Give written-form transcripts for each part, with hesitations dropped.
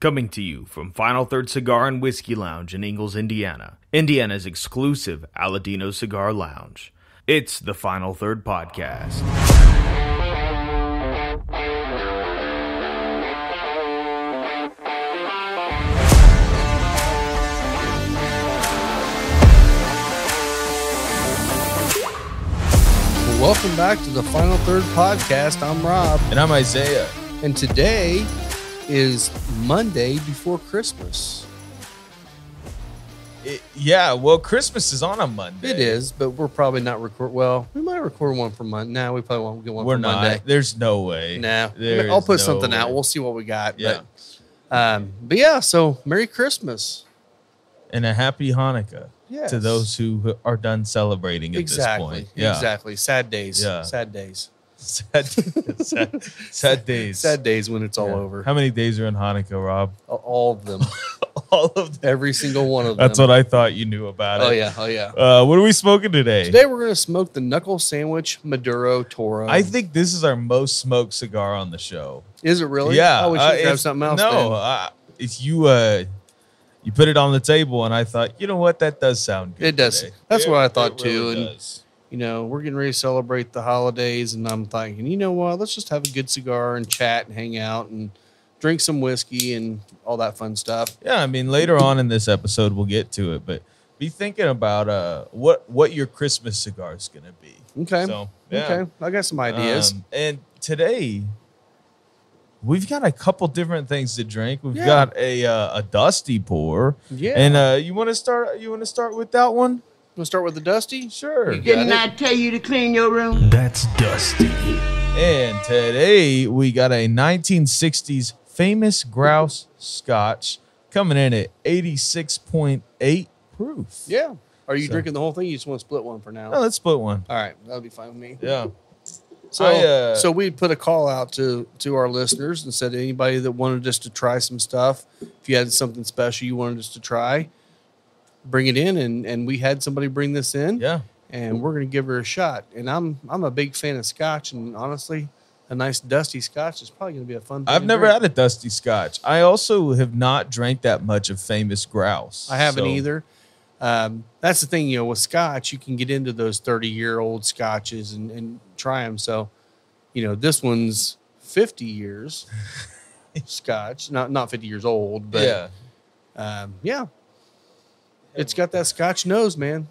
Coming to you from Final Third Cigar and Whiskey Lounge in Ingalls, Indiana, Indiana's exclusive Aladino Cigar Lounge. It's the Final Third Podcast. Welcome back to the Final Third Podcast. I'm Rob. And I'm Isaiah. And today is Monday before Christmas. Well, Christmas is on a Monday. It is, but we're probably not record. Well, we might record one for Monday. No, we probably won't get one for Monday. We're not. There's no way. No. I'll put something out. We'll see what we got. Yeah. But yeah, so Merry Christmas. And a Happy Hanukkah Yes. to those who are done celebrating at this point. Yeah. Exactly. Sad days. Yeah. Sad days. Sad days. Sad days when it's all over. How many days are in Hanukkah, Rob? All of them. All of them. Every single one of them. That's what I thought you knew about it. Oh, yeah. What are we smoking today? Today we're going to smoke the Knuckle Sandwich Maduro Toro. I think this is our most smoked cigar on the show. Is it really? Yeah. Oh, we should grab something else. No, if you put it on the table, and I thought, you know what, that does sound good. It does. Today. That's what I thought too. Really And you know, we're getting ready to celebrate the holidays, and I'm thinking, you know what, let's just have a good cigar and chat and hang out and drink some whiskey and all that fun stuff. Yeah, I mean, later on in this episode, we'll get to it, but be thinking about what your Christmas cigar is going to be. Okay. So, yeah. Okay. I got some ideas. And today, we've got a couple different things to drink. We've got a dusty pour. Yeah. And you want to start with that one? Want to start with the Dusty? Sure. Didn't I tell you to clean your room? That's Dusty. And today we got a 1960s famous grouse scotch coming in at 86.8 proof. Yeah. Are you drinking the whole thing? You just want to split one for now? No, let's split one. All right. That'll be fine with me. Yeah. So we put a call out to our listeners and said anybody that wanted us to try some stuff, if you had something special you wanted us to try, bring it in. And we had somebody bring this in. Yeah. And we're going to give her a shot. And I'm a big fan of scotch. And honestly, a nice dusty scotch is probably going to be a fun thing. I've never had a dusty scotch. I also have not drank that much of famous grouse. I haven't either. That's the thing, with scotch, you can get into those 30-year-old scotches and try them. So, this one's 50 years scotch, not 50 years old, but yeah. It's got that scotch nose, man.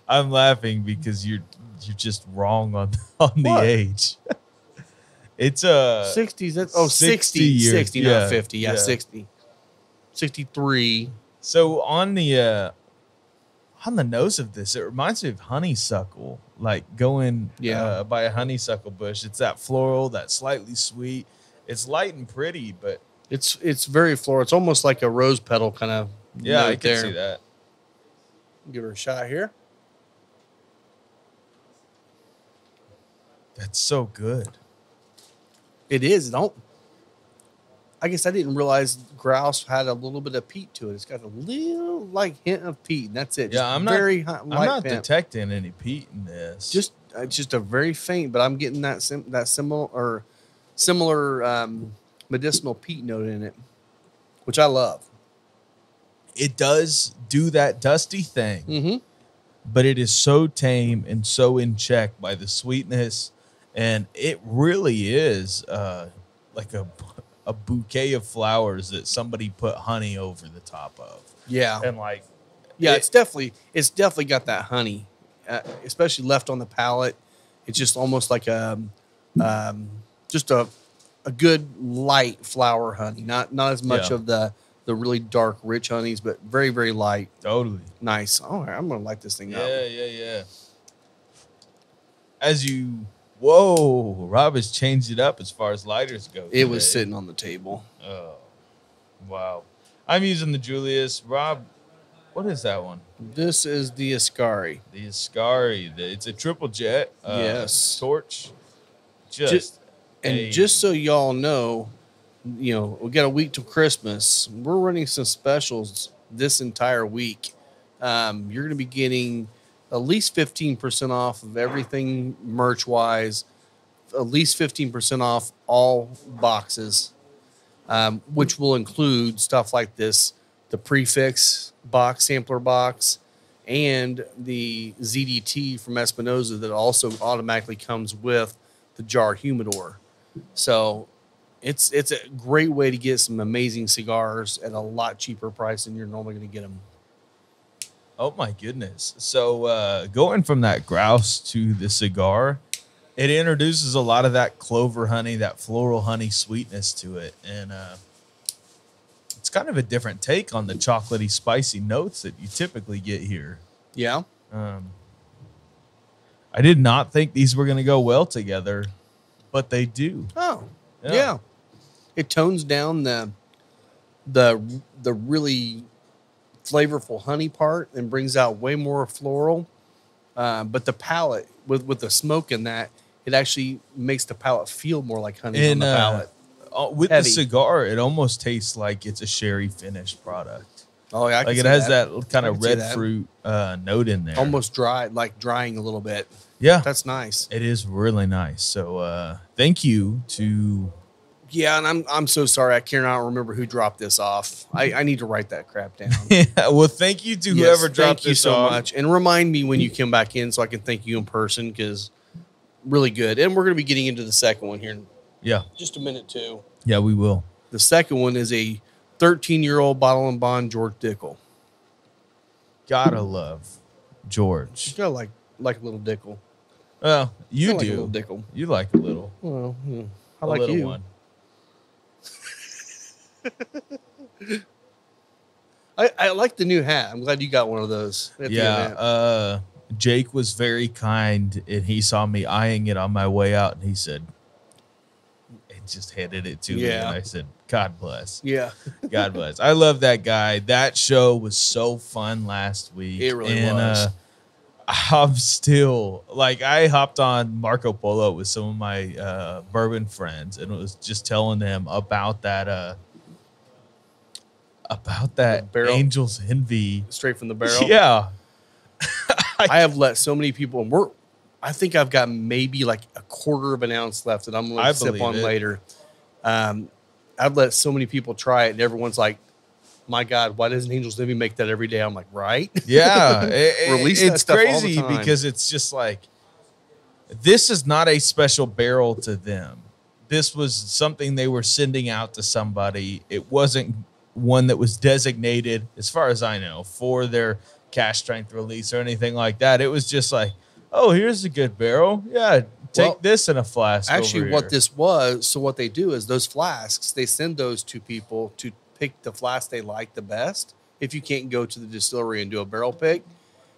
I'm laughing because you're just wrong on the age. It's 60s. That's 60 years. 60, not 50. Yeah, 60. 63. So on the nose of this, it reminds me of honeysuckle, like going by a honeysuckle bush. It's that floral, that slightly sweet. It's light and pretty, but it's very floral. It's almost like a rose petal kind of. Yeah, I can see that. Give her a shot here. That's so good. It is. I guess I didn't realize grouse had a little bit of peat to it. It's got a little hint of peat, and that's it. Yeah, I'm not detecting any peat in this. Just a very faint, but I'm getting that similar medicinal peat note in it, which I love. It does do that dusty thing, but it is so tame and so in check by the sweetness, and it really is like a bouquet of flowers that somebody put honey over the top of. Yeah, and it's definitely got that honey, especially left on the palate. It's just almost like just a good light flower honey, not as much of the really dark, rich honeys, but very, very light. Totally. Nice. All right, I'm going to light this thing up. Yeah. Rob has changed it up as far as lighters go today. It was sitting on the table. Oh, wow. I'm using the Julius. Rob, what is that one? This is the Ascari. The Ascari. It's a triple jet. Yes. Torch. Just so y'all know, we got a week till Christmas. We're running some specials this entire week. You're going to be getting at least 15% off of everything merch-wise, at least 15% off all boxes. which will include stuff like this, the prefix box, sampler box, and the ZDT from Espinosa that also automatically comes with the jar humidor. So it's a great way to get some amazing cigars at a lot cheaper price than you're normally going to get them. Oh my goodness. So going from that grouse to the cigar, it introduces a lot of that clover honey, that floral honey sweetness to it. And it's kind of a different take on the chocolatey, spicy notes that you typically get here. Yeah. I did not think these were going to go well together, but they do. Oh, yeah. It tones down the really flavorful honey part and brings out way more floral. But the palate, with the smoke in that, it actually makes the palate feel more like honey on the palate. With Heavy. the cigar, it almost tastes like it's a sherry finished product. Oh, yeah. Like it has that kind of red fruit note in there. Almost dry, like drying a little bit. Yeah. That's nice. It is really nice. So thank you to... Yeah, and I'm so sorry. I cannot remember who dropped this off. I need to write that crap down. Yeah, well, thank you to whoever dropped this so off. much. And remind me when you come back in so I can thank you in person, because really good. And we're going to be getting into the second one here in just a minute, too. Yeah, we will. The second one is a 13-year-old Bottle and Bond George Dickel. Gotta love George. He's got like a little Dickel. Well, you Like a do. little Dickel. You like a little. Well, yeah. I A like little you. one. I like the new hat. I'm glad you got one of those. At the event. Yeah. Jake was very kind, and he saw me eyeing it on my way out, and he said, and just handed it to me. And I said, God bless. Yeah. God bless. I love that guy. That show was so fun last week. It really was. I'm still like, I hopped on Marco Polo with some of my bourbon friends and was just telling them about that Angel's Envy. Straight from the barrel. Yeah. I have let so many people, and I think I've got maybe like a quarter of an ounce left that I'm going to sip on later. I've let so many people try it, and everyone's like, my God, why doesn't Angel's Envy make that every day? I'm like, right? Yeah. Release that it's stuff all the crazy time. because it's just like, this is not a special barrel to them. This was something they were sending out to somebody. It wasn't one that was designated, as far as I know, for their cash strength release or anything like that. It was just like, oh, here's a good barrel. Yeah, take this in a flask. Actually, what this was, so what they do is those flasks, they send those to people to pick the flask they like the best. If you can't go to the distillery and do a barrel pick,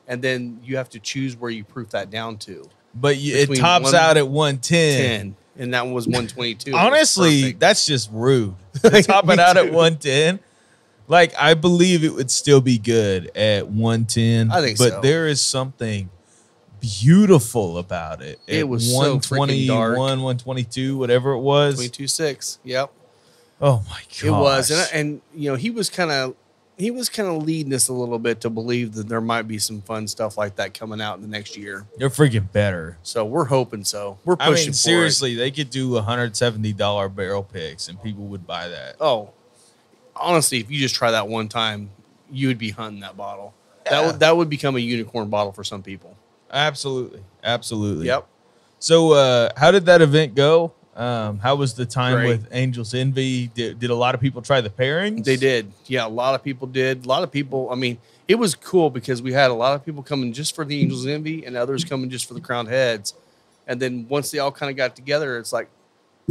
and then you have to choose where you proof that down to. But it tops out at 110. And that one was 122. Honestly, that's just rude. Top it out at 110. Like, I believe it would still be good at 110. I think so. But there is something beautiful about it. It was so 121, freaking dark. 122, whatever it was. 22.6. Yep. Oh my god. It was. And you know, he was kind of leading us a little bit to believe that there might be some fun stuff like that coming out in the next year. They're freaking better. So we're hoping so. We're pushing for it. Seriously, they could do $170 barrel picks and people would buy that. Oh, honestly, if you just try that one time, you would be hunting that bottle. Yeah. That would become a unicorn bottle for some people. Absolutely. Yep. So how did that event go? How was the time Great. with Angel's Envy? Did a lot of people try the pairings? They did. Yeah, a lot of people did. A lot of people, I mean, it was cool because we had a lot of people coming just for the Angel's Envy and others coming just for the Crowned Heads. And then once they all kind of got together, it's like,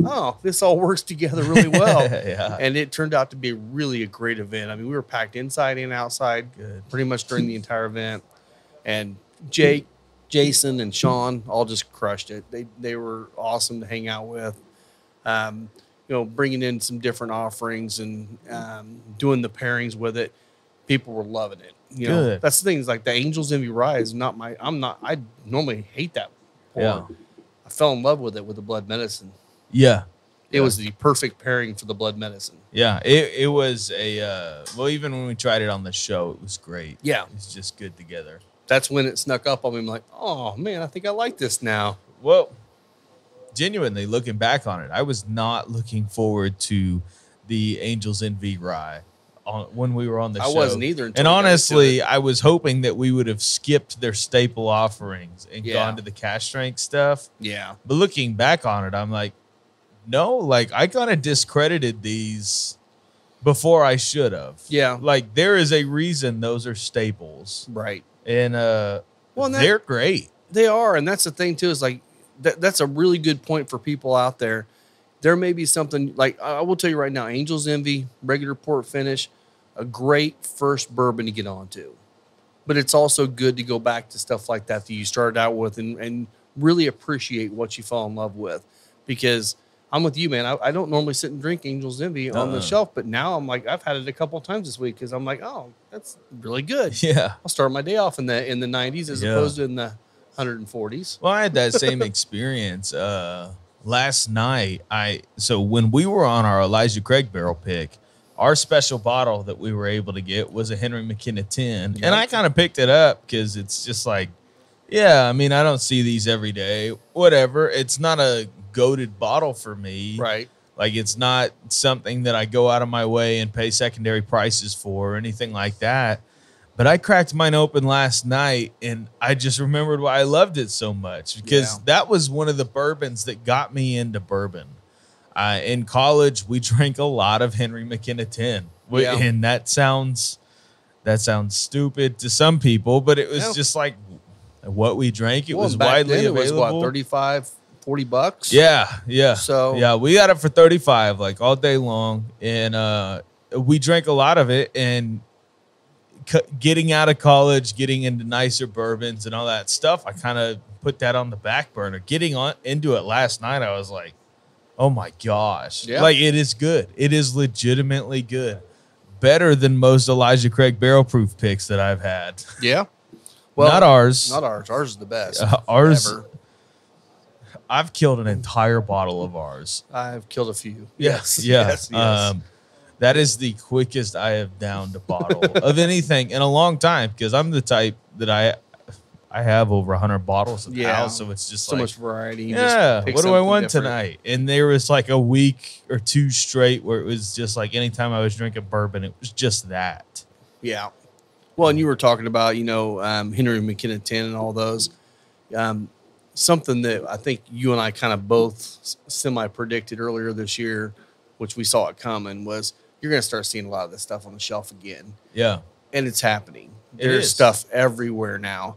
oh, this all works together really well. Yeah. And it turned out to be really a great event. I mean, we were packed inside and outside pretty much during the entire event. And Jake, Jason, and Sean all just crushed it. They were awesome to hang out with. You know, bringing in some different offerings and doing the pairings with it. People were loving it. You know, that's the thing. Is like the Angel's Envy Rye is not my. I normally hate that pour. Yeah. I fell in love with it with the blood medicine. Yeah. It was the perfect pairing for the blood medicine. Yeah. It was well, even when we tried it on the show, it was great. Yeah. It's just good together. That's when it snuck up on me. I'm like, oh man, I think I like this now. Well, genuinely looking back on it, I was not looking forward to the Angels Envy rye when we were on the show. I wasn't either. And honestly, I was hoping that we would have skipped their staple offerings and gone to the cash strength stuff. Yeah. But looking back on it, I'm like, no, like I kind of discredited these before I should have. Yeah. Like there is a reason those are staples. Right. And they're great. They are. And that's the thing too, is like that's a really good point for people out there. There may be something like I will tell you right now, Angel's Envy, regular port finish, a great first bourbon to get onto. But it's also good to go back to stuff like that you started out with and really appreciate what you fall in love with. Because I'm with you, man. I don't normally sit and drink Angel's Envy on the shelf, but now I'm like, I've had it a couple of times this week because I'm like, oh, that's really good. Yeah. I'll start my day off in the 90s as opposed to in the 140s. Well, I had that same experience last night. So when we were on our Elijah Craig barrel pick, our special bottle that we were able to get was a Henry McKenna 10. Yep. And I kind of picked it up because it's just like, yeah, I mean, I don't see these every day. Whatever. It's not a goated bottle for me. Right. Like it's not something that I go out of my way and pay secondary prices for or anything like that. But I cracked mine open last night and I just remembered why I loved it so much because that was one of the bourbons that got me into bourbon. In college, we drank a lot of Henry McKenna 10. Yeah. And that sounds stupid to some people, but it was just like what we drank. It was widely available. It was what, 35, $40? Yeah. So yeah, we got it for 35 like all day long. And we drank a lot of it. And getting out of college, getting into nicer bourbons and all that stuff, I kind of put that on the back burner. Getting into it last night, I was like, oh my gosh. Yeah. Like it is good. It is legitimately good. Better than most Elijah Craig barrel proof picks that I've had. Yeah. Well, not ours. Not ours. Ours is the best. Ours. Ever. I've killed an entire bottle of ours. I've killed a few. Yes. Yes. That is the quickest I have downed a bottle of anything in a long time because I'm the type that I have over 100 bottles in the house, so it's just so much variety. Yeah, what do I want tonight? And there was like a week or two straight where it was just like anytime I was drinking bourbon, it was just that. Yeah. Well, and you were talking about, Henry McKenna 10 and all those. Something that I think you and I kind of both semi-predicted earlier this year, which we saw it coming, was you're going to start seeing a lot of this stuff on the shelf again. Yeah. And it's happening. There's stuff everywhere now.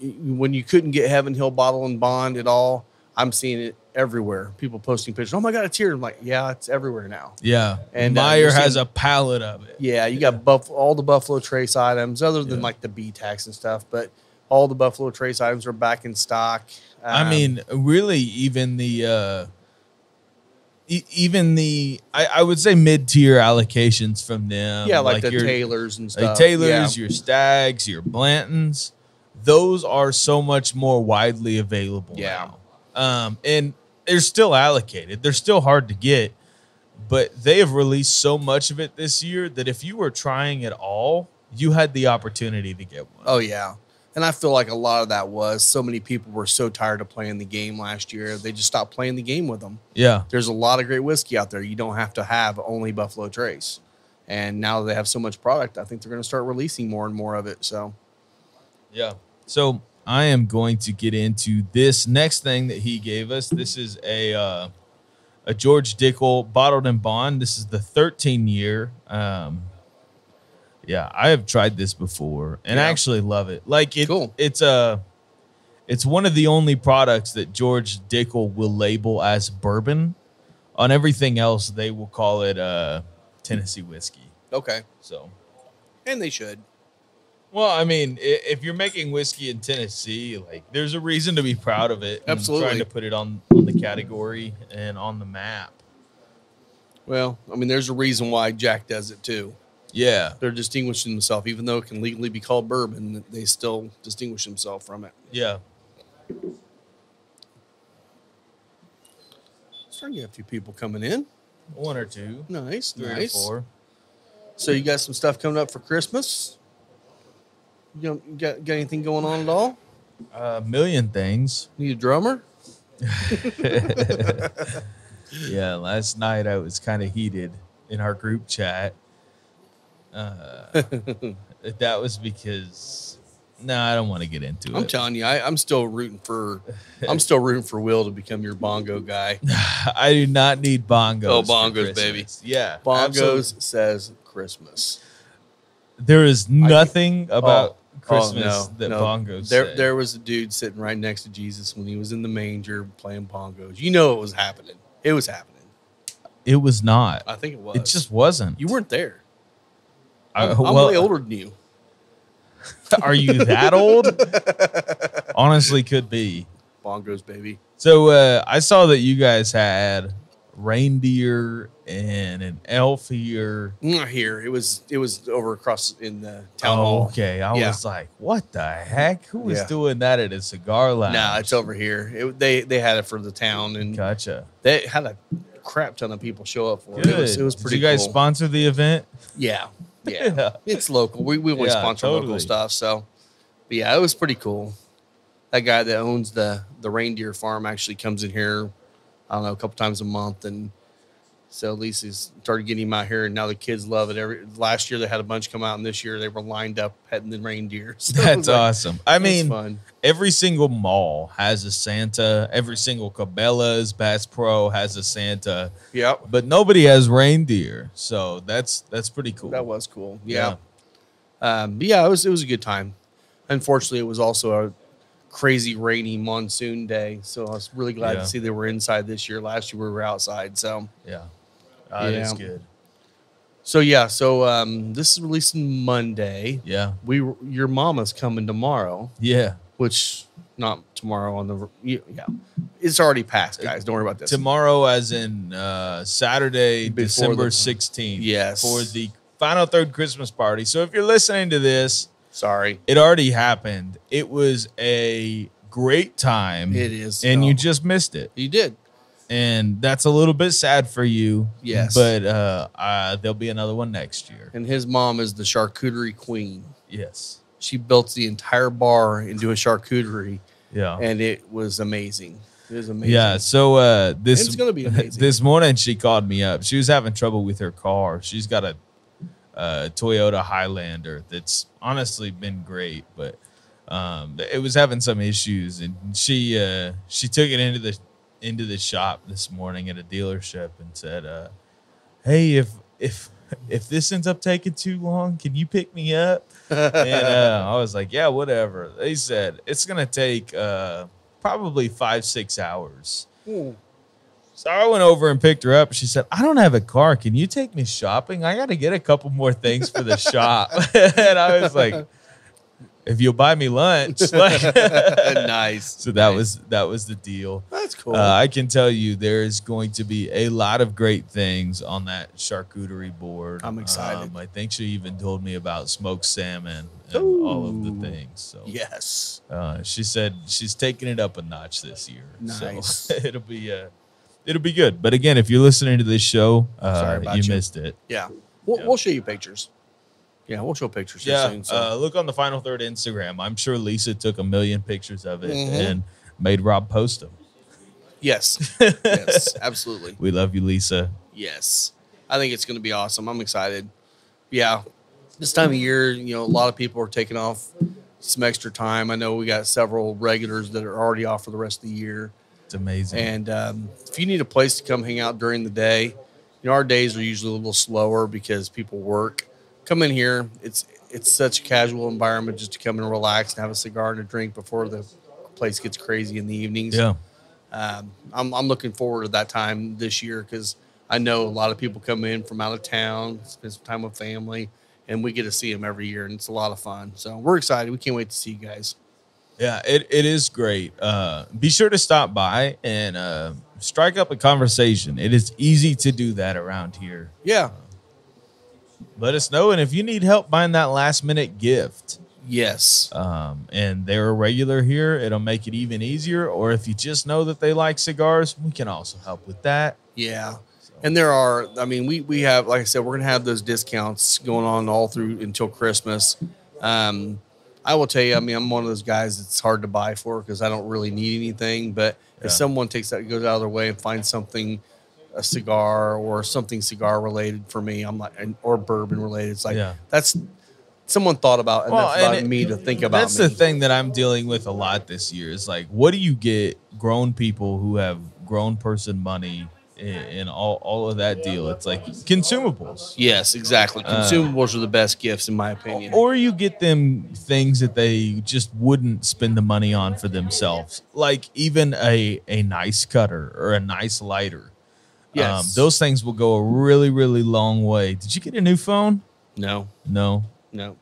When you couldn't get Heaven Hill Bottle and Bond at all, I'm seeing it everywhere. People posting pictures. Oh my God, it's here. I'm like, yeah, it's everywhere now. Yeah. And Meyer has a pallet of it. Yeah. You got all the Buffalo Trace items other than like the B-Tax and stuff, but all the Buffalo Trace items are back in stock. I mean, really even I would say mid-tier allocations from them. Yeah. Like the Taylors and stuff. Like Taylors, your Stags, your Blantons. Those are so much more widely available now. And they're still allocated. They're still hard to get, but they have released so much of it this year that if you were trying it all, you had the opportunity to get one. Oh, yeah. And I feel like a lot of that was so many people were so tired of playing the game last year. They just stopped playing the game with them. Yeah. There's a lot of great whiskey out there. You don't have to have only Buffalo Trace. And now that they have so much product, I think they're going to start releasing more and more of it. So, yeah. So I am going to get into this next thing that he gave us. This is a George Dickel bottled in bond. This is the 13-year. Yeah, I have tried this before and I actually love it. Like it's one of the only products that George Dickel will label as bourbon. On everything else, they will call it Tennessee whiskey. Okay. So, and they should. Well, I mean, if you're making whiskey in Tennessee, like there's a reason to be proud of it. Absolutely. Trying to put it on the category and on the map. Well, I mean, there's a reason why Jack does it too. Yeah. They're distinguishing themselves. Even though it can legally be called bourbon, they still distinguish themselves from it. Yeah. Starting to get a few people coming in. One or two. Nice. Three nice. or four. So you got some stuff coming up for Christmas? You got anything going on at all? A million things. Need a drummer? Yeah, last night I was kind of heated. in our group chat. That was because I don't want to get into it. I'm telling you, I'm still rooting for Will to become your bongo guy. I do not need bongos. Oh, bongos, baby. Yeah, Bongos absolutely. says Christmas. There is nothing about Christmas that no. bongos say. There was a dude sitting right next to Jesus when he was in the manger playing bongos. You know it was happening. It was happening. It was not. I think it was. It just wasn't. You weren't there. I'm way older than you. Are you that old? Honestly, could be. Bongos, baby. So I saw that you guys had reindeer and an elf here. Not here. It was over across in the town hall. Okay. I was like, what the heck? Who was doing that at a cigar lounge? Nah, it's over here. They had it for the town, and gotcha. They had a crap ton of people show up for it. Good. It was pretty. Did you guys cool. sponsor the event? Yeah. It's local. We always sponsor local stuff. So, but yeah, it was pretty cool. That guy that owns the reindeer farm actually comes in here, I don't know, a couple times a month, and so at least he's started getting him out here, and now the kids love it. Last year they had a bunch come out, and this year they were lined up petting the reindeer. So that's awesome. I mean, fun. Every single mall has a Santa. Every single Cabela's, Bass Pro has a Santa. Yep. But nobody has reindeer, so that's pretty cool. That was cool. Yeah. It was a good time. Unfortunately, it was also a crazy rainy monsoon day, so I was really glad to see they were inside this year. Last year we were outside, so that is good. So this is releasing Monday. Yeah, your mama's coming tomorrow. Yeah, which not tomorrow on the it's already passed, guys. Don't worry about this. Tomorrow, as in Saturday, Before December 16th. Yes, for the final third Christmas party. So if you're listening to this. Sorry. It already happened. It was a great time. It is. And you just missed it. You did. And that's a little bit sad for you. Yes. But there'll be another one next year. And his mom is the charcuterie queen. Yes. She built the entire bar into a charcuterie. Yeah. And it was amazing. It was amazing. Yeah. So it's going to be amazing. This morning she called me up. She was having trouble with her car. She's got a Toyota Highlander that's honestly been great, but it was having some issues, and she took it into the shop this morning at a dealership and said, "Hey, if this ends up taking too long, can you pick me up?" And I was like, "Yeah, whatever." They said it's gonna take probably 5-6 hours. So I went over and picked her up. She said, "I don't have a car. Can you take me shopping? I got to get a couple more things for the shop." And I was like, "If you'll buy me lunch." Nice. So that was the deal. That's cool. I can tell you there is going to be a lot of great things on that charcuterie board. I'm excited. I think she even told me about smoked salmon and all of the things. So yes. She said she's taking it up a notch this year. Nice. So it'll be good. But again, if you're listening to this show, you missed it. Yeah. We'll show you pictures. Yeah, we'll show pictures here soon. So. Look on the Final Third Instagram. I'm sure Lisa took 1 million pictures of it and made Rob post them. Yes. Yes, absolutely. We love you, Lisa. Yes. I think it's going to be awesome. I'm excited. Yeah. This time of year, a lot of people are taking off some extra time. I know we got several regulars that are already off for the rest of the year. It's amazing. And if you need a place to come hang out during the day, our days are usually a little slower because people work. Come in here. It's such a casual environment just to come and relax and have a cigar and a drink before the place gets crazy in the evenings. Yeah. I'm looking forward to that time this year because I know a lot of people come in from out of town, spend some time with family, and we get to see them every year, and it's a lot of fun. So we're excited. We can't wait to see you guys. Yeah, it is great. Be sure to stop by and strike up a conversation. It is easy to do that around here. Yeah. Let us know. And if you need help buying that last minute gift. Yes. And they're a regular here, it'll make it even easier. Or if you just know that they like cigars, we can also help with that. Yeah. And there are, we have, like I said, we're going to have those discounts going on all through until Christmas. I will tell you, I'm one of those guys that's hard to buy for because I don't really need anything. But if someone goes out of their way and finds something a cigar or something cigar related for me. I'm like, or bourbon related. It's like that's someone thought about enough about me to think about. That's the thing that I'm dealing with a lot this year. Is like, what do you get grown people who have grown person money and all of that deal? It's like consumables. Yes, exactly. Consumables are the best gifts in my opinion. Or you get them things that they just wouldn't spend the money on for themselves, like even a nice cutter or a nice lighter. Yes, those things will go a really, really long way. Did you get a new phone? No,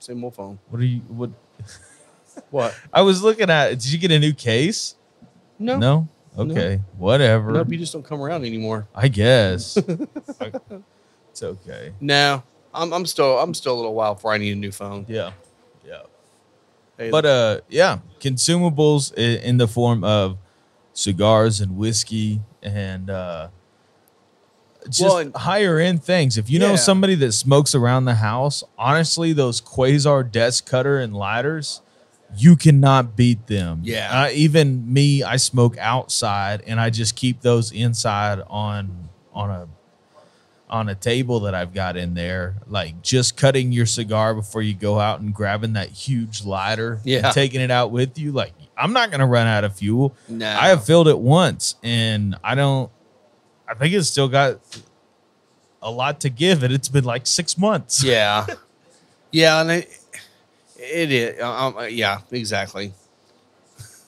same old phone. What? What? I was looking at. Did you get a new case? No. Okay, whatever. Nope, you just don't come around anymore. I guess. It's okay. No, I'm still a little while before I need a new phone. Yeah. Hey, But consumables in the form of cigars and whiskey and just higher end things. If you know somebody that smokes around the house, honestly, those Quasar desk cutter and lighters, you cannot beat them. Yeah. Even me, I smoke outside, and I just keep those inside on a table that I've got in there. Like just cutting your cigar before you go out and grabbing that huge lighter and taking it out with you. Like, I'm not going to run out of fuel. No. I have filled it once, and I think it's still got a lot to give, and it's been like 6 months. Yeah. Yeah, and it is. Yeah, exactly.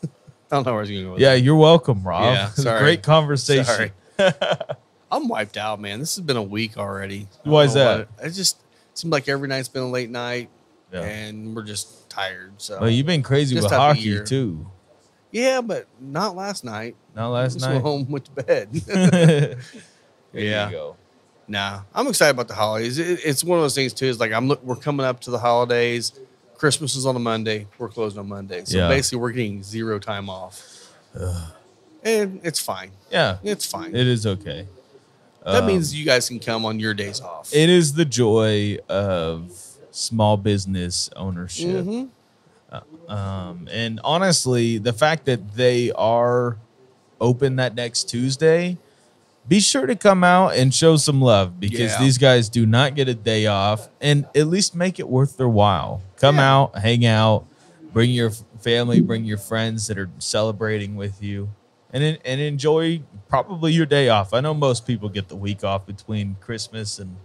I don't know where I was going to go with that. You're welcome, Rob. Yeah, It was a sorry. great conversation. Sorry. I'm wiped out, man. This has been a week already. Why is that? It just seemed like every night's been a late night, Yeah. and we're just tired. So Well, you've been crazy This with type of hockey, year. too. yeah, but not last night. Not last Just night? went home, went to bed. There Yeah. you go. Nah, I'm excited about the holidays. It's one of those things too. Is like we're coming up to the holidays. Christmas is on a Monday. We're closed on Monday, so basically we're getting 0 time off, and it's fine. Yeah. It's fine. It is okay. That means you guys can come on your days off. It is the joy of small business ownership. And honestly, the fact that they are open that next Tuesday, be sure to come out and show some love, because these guys do not get a day off, and at least make it worth their while. Come out, hang out, bring your family, bring your friends that are celebrating with you, and enjoy probably your day off. I know most people get the week off between Christmas and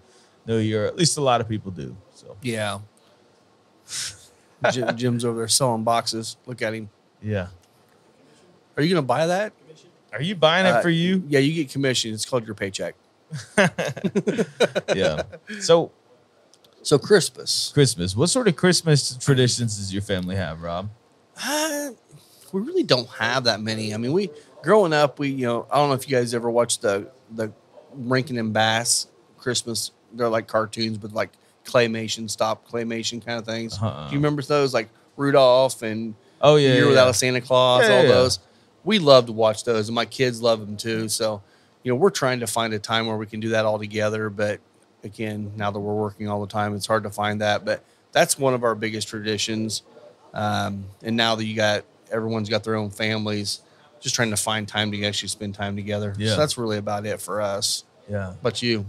New Year. At least a lot of people do. So Yeah. Jim's over there selling boxes. Look at him. yeah. Are you going to buy that? Are you buying it for you? Yeah, you get commission. It's called your paycheck. Yeah. So Christmas. What sort of Christmas traditions does your family have, Rob? We really don't have that many. I mean, growing up, I don't know if you guys ever watched the Rankin and Bass Christmas. They're like cartoons, but like claymation, stop claymation kind of things. Do you remember those, like Rudolph and Year Without a Santa Claus, all those? We love to watch those, and my kids love them too. So, we're trying to find a time where we can do that all together. But again, now that we're working all the time, it's hard to find that. But that's one of our biggest traditions. And now that everyone's got their own families, just trying to find time to actually spend time together. Yeah. So that's really about it for us. Yeah. But you?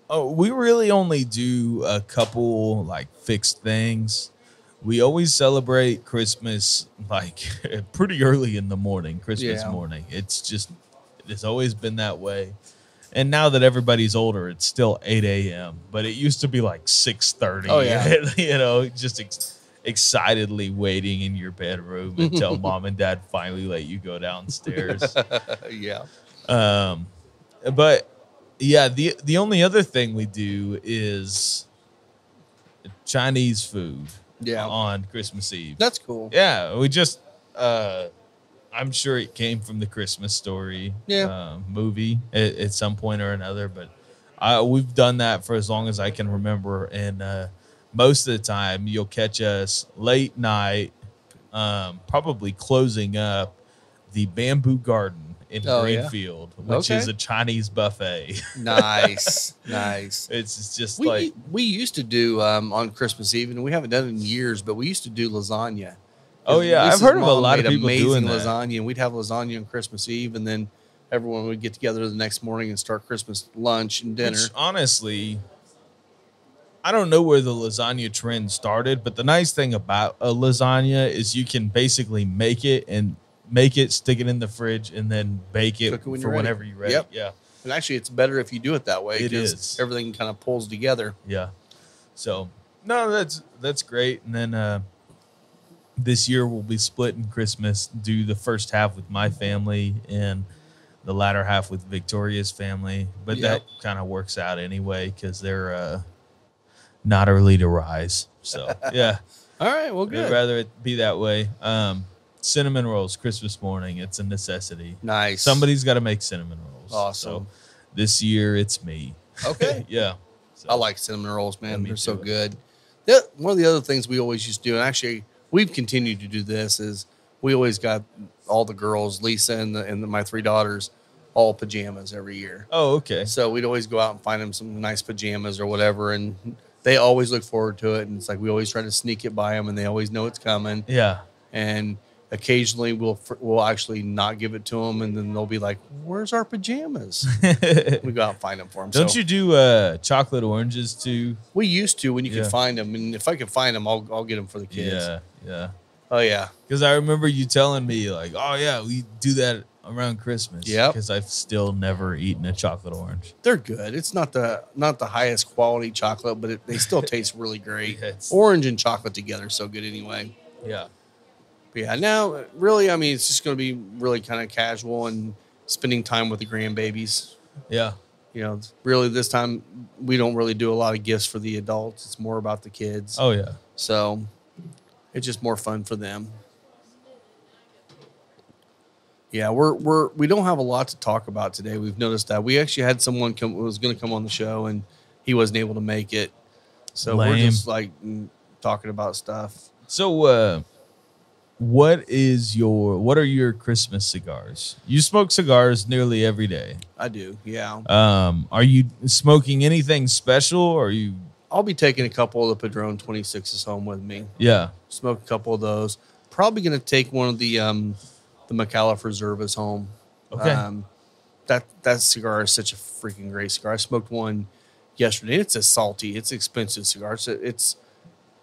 We really only do a couple like fixed things. We always celebrate Christmas like pretty early in the morning, Christmas morning. It's always been that way. And now that everybody's older, it's still 8 a.m. But it used to be like 6:30. Oh, yeah. Just excitedly waiting in your bedroom until mom and dad finally let you go downstairs. Yeah. But yeah, the only other thing we do is Chinese food. Yeah. On Christmas Eve. That's cool. Yeah, we just I'm sure it came from the Christmas Story movie at some point or another, but we've done that for as long as I can remember, and most of the time you'll catch us late night, probably closing up the Bamboo Garden in Greenfield, which is a Chinese buffet. Nice. It's just we used to do on Christmas Eve, and we haven't done it in years, but we used to do lasagna. Oh yeah, I've heard of a lot of people amazing doing that. lasagna, and we'd have lasagna on Christmas Eve, and then everyone would get together the next morning and start Christmas lunch and dinner. Which, honestly, I don't know where the lasagna trend started, but the nice thing about a lasagna is you can basically make it, stick it in the fridge, and then bake it Cook it when for you're ready. whenever you're ready. Yep. Yeah. And actually, it's better if you do it that way. It 'cause is. Everything kind of pulls together. Yeah. So, no, that's great. And then this year we'll be splitting Christmas, do the first half with my family and the latter half with Victoria's family. But that kind of works out anyway because they're not early to rise. So, yeah. All right. Well, good. I'd rather it be that way. Cinnamon rolls, Christmas morning. It's a necessity. Nice. Somebody's got to make cinnamon rolls. Awesome. So this year it's me. Okay. Yeah. So, I like cinnamon rolls, man. me They're so too. good. One of the other things we always used to do, and actually we've continued to do this, is we always got all the girls, Lisa and my 3 daughters, all pajamas every year. Oh, okay. So we'd always go out and find them some nice pajamas or whatever, and they always look forward to it. And it's like we always try to sneak it by them, and they always know it's coming. Yeah. And occasionally we'll actually not give it to them, and then they'll be like, "Where's our pajamas?" We go out and find them for them. Don't you do chocolate oranges too? We used to when you Yeah. could find them, and if I can find them, I'll get them for the kids. Yeah. Yeah. Oh yeah. Because I remember you telling me like, oh yeah, we do that around Christmas. Yep. Because I've still never eaten a chocolate orange. They're good. It's not the highest quality chocolate, but they still taste really great. Yeah, it's- Orange and chocolate together, so good anyway. Yeah. But yeah, now really, I mean, it's just going to be really kind of casual and spending time with the grandbabies. Yeah. You know, really this time we don't really do a lot of gifts for the adults. It's more about the kids. Oh yeah. So it's just more fun for them. Yeah, we don't have a lot to talk about today. We've noticed that we actually had someone was going to come on the show and he wasn't able to make it. So we're Lame. just like talking about stuff. So what are your Christmas cigars? You smoke cigars nearly every day. I do, yeah. Are you smoking anything special or are you I'll be taking a couple of the Padron 26s home with me. Yeah. Smoke a couple of those. Probably going to take one of the McAuliffe Reservas home. Okay. That cigar is such a freaking great cigar. I smoked one yesterday. It's a salty, it's an expensive cigar. It's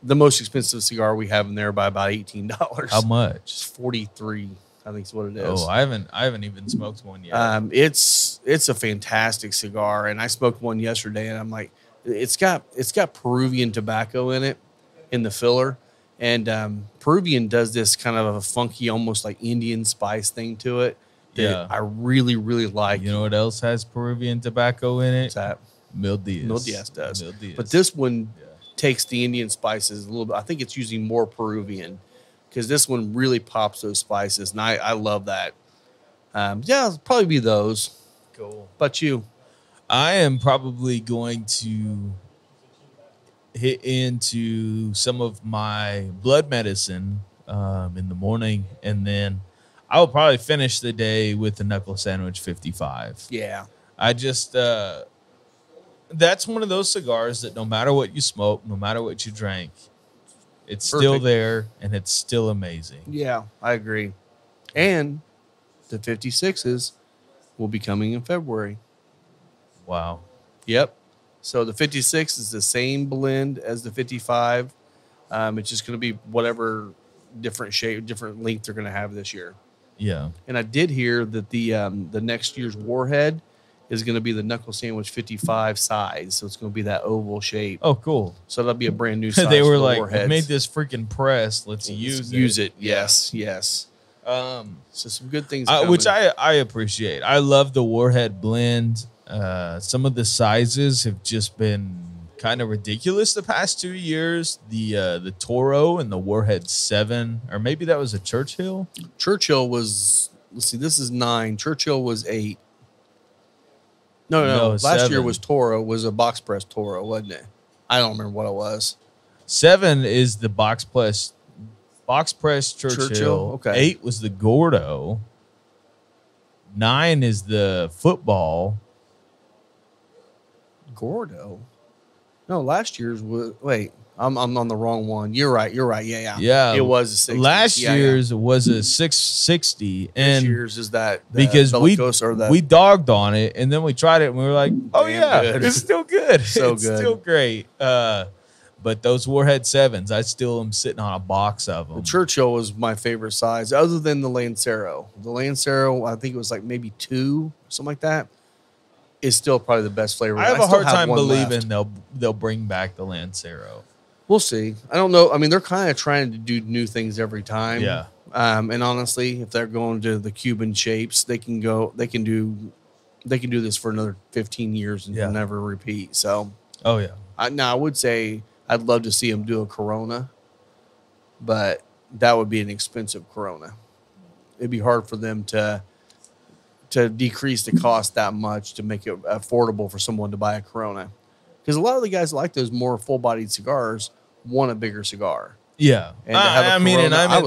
the most expensive cigar we have in there by about $18. How much? It's 43, I think is what it is. Oh, I haven't even smoked one yet. It's a fantastic cigar, and I smoked one yesterday, and I'm like, it's got Peruvian tobacco in it, in the filler, and Peruvian does this kind of a funky, almost like Indian spice thing to it. That Yeah. I really, really like. You know what else has Peruvian tobacco in it? What's that? Mil Diaz. Mil Diaz does. Mil Diaz. But this one takes the Indian spices a little bit. I think it's using more Peruvian because this one really pops those spices, and I love that. Yeah, it'll probably be those. Cool. But you? I am probably going to hit into some of my blood medicine in the morning, and then I will probably finish the day with the Knuckle Sandwich 55. Yeah. I just that's one of those cigars that no matter what you smoke, no matter what you drank, it's still Perfect. there and it's still amazing. Yeah, I agree. And the 56s will be coming in February. Wow. Yep. So the 56 is the same blend as the 55. It's just going to be whatever different shape, different length they're going to have this year. Yeah. And I did hear that the next year's Warhead is going to be the Knuckle Sandwich 55 size. So it's going to be that oval shape. Oh, cool. So that'll be a brand new size. They were for like, we Warheads. made this freaking press. Let's use it. Yes, yes. So some good things. Which coming. I appreciate. I love the Warhead blend. Some of the sizes have just been kind of ridiculous the past 2 years. The Toro and the Warhead 7, or maybe that was a Churchill. Churchill was, let's see, this is 9. Churchill was 8. No. No, Last 7. year was Toro, was a box press Toro, wasn't it? I don't remember what it was. 7 is the box press Churchill. Okay. 8 was the Gordo. 9 is the football. Gordo. No, last year's was. Wait, I'm on the wrong one. You're right. Yeah. Yeah, It was a 60. Last Yeah. year's was a 660, This and year's is that because Bellicose or the we dogged on it, and then we tried it, and we were like, "Oh Damn yeah, good. it's still good. So it's good. still great." But those Warhead 7s, I still am sitting on a box of them. The Churchill was my favorite size, other than the Lancero. The Lancero, I think it was like maybe 2, something like that. Is still probably the best flavor. I have a still hard time one believing left. they'll bring back the Lancero. We'll see. I don't know. I mean, they're kind of trying to do new things every time. Yeah. And honestly, if they're going to the Cuban shapes, they can do this for another 15 years and never repeat. So, Oh yeah. I would say I'd love to see them do a Corona, but that would be an expensive Corona. It'd be hard for them to decrease the cost that much to make it affordable for someone to buy a Corona. Because a lot of the guys that like those more full-bodied cigars want a bigger cigar. Yeah. And to have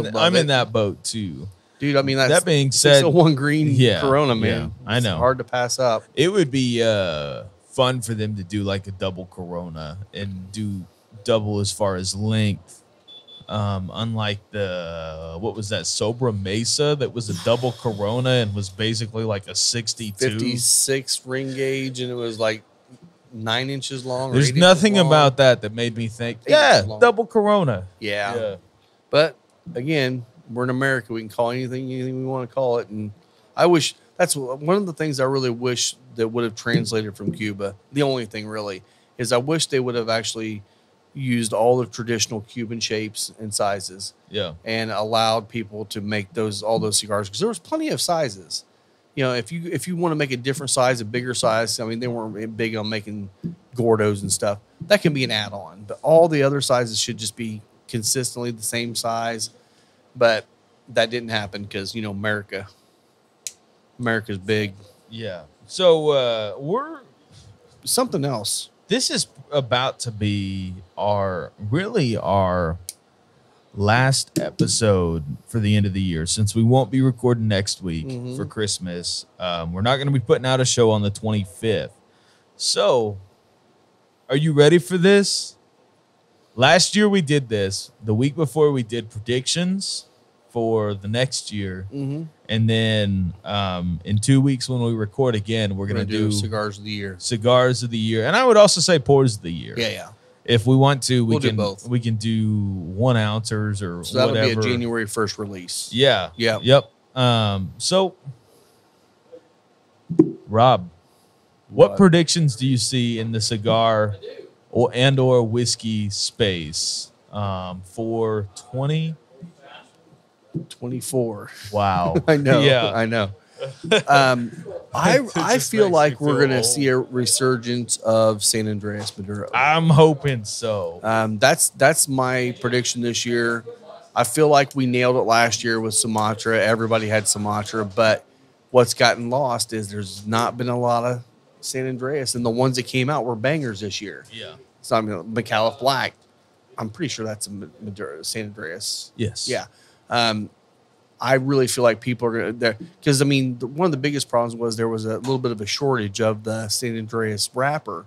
a I'm in that boat too. Dude, I mean, that's That being said, 601 green Corona, man. yeah, I know. It's hard to pass up. It would be fun for them to do like a double Corona and do double as far as length. Unlike what was that Sobra Mesa that was a double Corona and was basically like a 62. 56 ring gauge, and it was like 9 inches long. There's 8 nothing inches long. about that made me think, 8 inches long. double Corona. Yeah. But again, we're in America. We can call anything we want to call it. And I wish that's one of the things I really wish that would have translated from Cuba. The only thing really is I wish they would have actually used all the traditional Cuban shapes and sizes. Yeah. And allowed people to make all those cigars, because there was plenty of sizes. You know, if you want to make a different size, a bigger size, I mean, they weren't big on making Gordos and stuff. That can be an add-on, but all the other sizes should just be consistently the same size. But that didn't happen because, you know, America's big. Yeah. So we're Something else. this is about to be our last episode for the end of the year, since we won't be recording next week for Christmas. We're not going to be putting out a show on the 25th. So, are you ready for this? Last year we did this. The week before we did predictions for the next year. Mm-hmm. And then in 2 weeks when we record again, we're going to do cigars of the year. Cigars of the year. And I would also say pours of the year. Yeah. If we want to, We'll do both. We can do 1 ounces or So that'll whatever. be a January 1st release. Yeah. Yeah. Yep. So, Rob, what predictions do you see in the cigar or whiskey space for 24? Wow. I know. Yeah. I know. I feel like we're going to see a resurgence of San Andreas Maduro. I'm hoping so. That's my prediction this year. I feel like we nailed it last year with Sumatra. Everybody had Sumatra, but what's gotten lost is there's not been a lot of San Andreas, and the ones that came out were bangers this year. Yeah. So I mean, McAuliffe Black, I'm pretty sure that's a Maduro, San Andreas. Yes. Yeah. I really feel like people are going to, because I mean, one of the biggest problems was there was a little bit of a shortage of the San Andreas wrapper.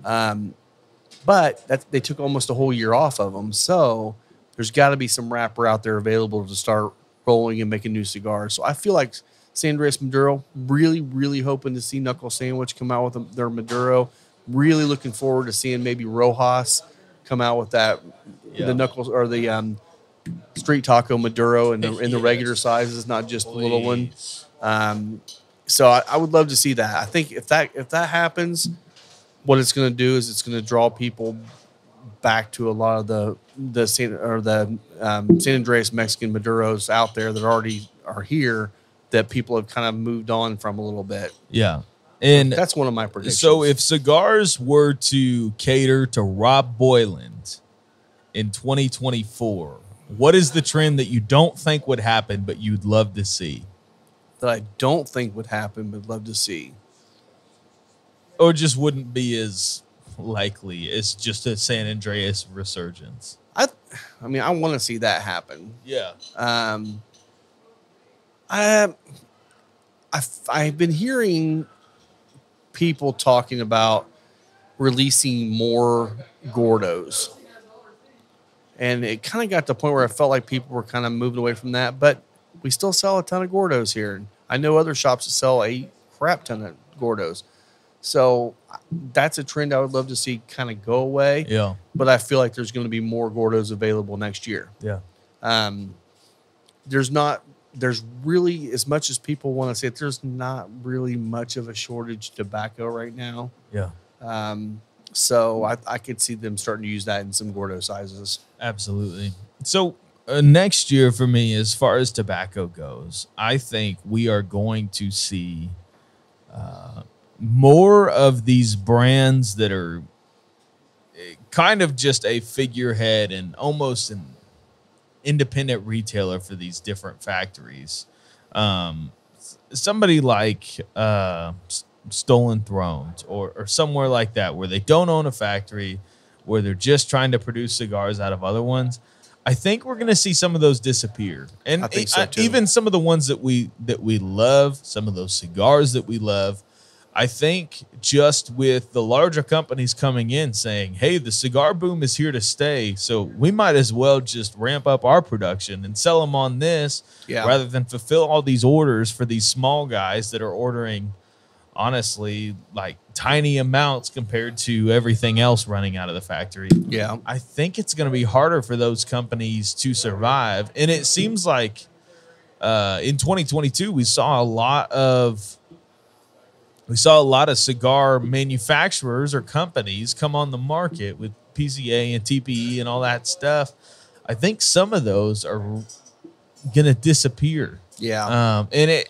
But they took almost a whole year off of them. So there's got to be some wrapper out there available to start rolling and making new cigars. So I feel like San Andreas Maduro, really, really hoping to see Knuckle Sandwich come out with their Maduro. Really looking forward to seeing maybe Rojas come out with that, the Knuckles or the Street Taco Maduro in the regular sizes, not just the little one. So I would love to see that. I think if that happens, what it's going to do is it's going to draw people back to a lot of the San Andreas Mexican Maduros out there that already are here, that people have kind of moved on from a little bit. Yeah. And that's one of my predictions. So if cigars were to cater to Rob Boyland in 2024, what is the trend that you don't think would happen but you'd love to see? That I don't think would happen but love to see. Or just wouldn't be as likely as just a San Andreas resurgence? I mean, I want to see that happen. Yeah. I've been hearing people talking about releasing more Gordos. And it kind of got to the point where I felt like people were kind of moving away from that. But we still sell a ton of Gordos here. I know other shops that sell a crap ton of Gordos. So that's a trend I would love to see kind of go away. Yeah. But I feel like there's going to be more Gordos available next year. Yeah. There's really, as much as people want to say it, there's not really much of a shortage of tobacco right now. Yeah. So I could see them starting to use that in some Gordo sizes. Absolutely. So next year for me, as far as tobacco goes, I think we are going to see more of these brands that are kind of just a figurehead and almost an independent retailer for these different factories. Somebody like Stolen Thrones or somewhere like that, where they don't own a factory, where they're just trying to produce cigars out of other ones. I think we're going to see some of those disappear, and I think so too. Even some of the ones that we love, some of those cigars that we love. I think just with the larger companies coming in saying, hey, the cigar boom is here to stay, so we might as well just ramp up our production and sell them on this rather than fulfill all these orders for these small guys that are ordering, honestly, like tiny amounts compared to everything else running out of the factory. Yeah. I think it's going to be harder for those companies to survive. And it seems like in 2022, we saw a lot of cigar manufacturers or companies come on the market with PCA and TPE and all that stuff. I think some of those are going to disappear. Yeah. And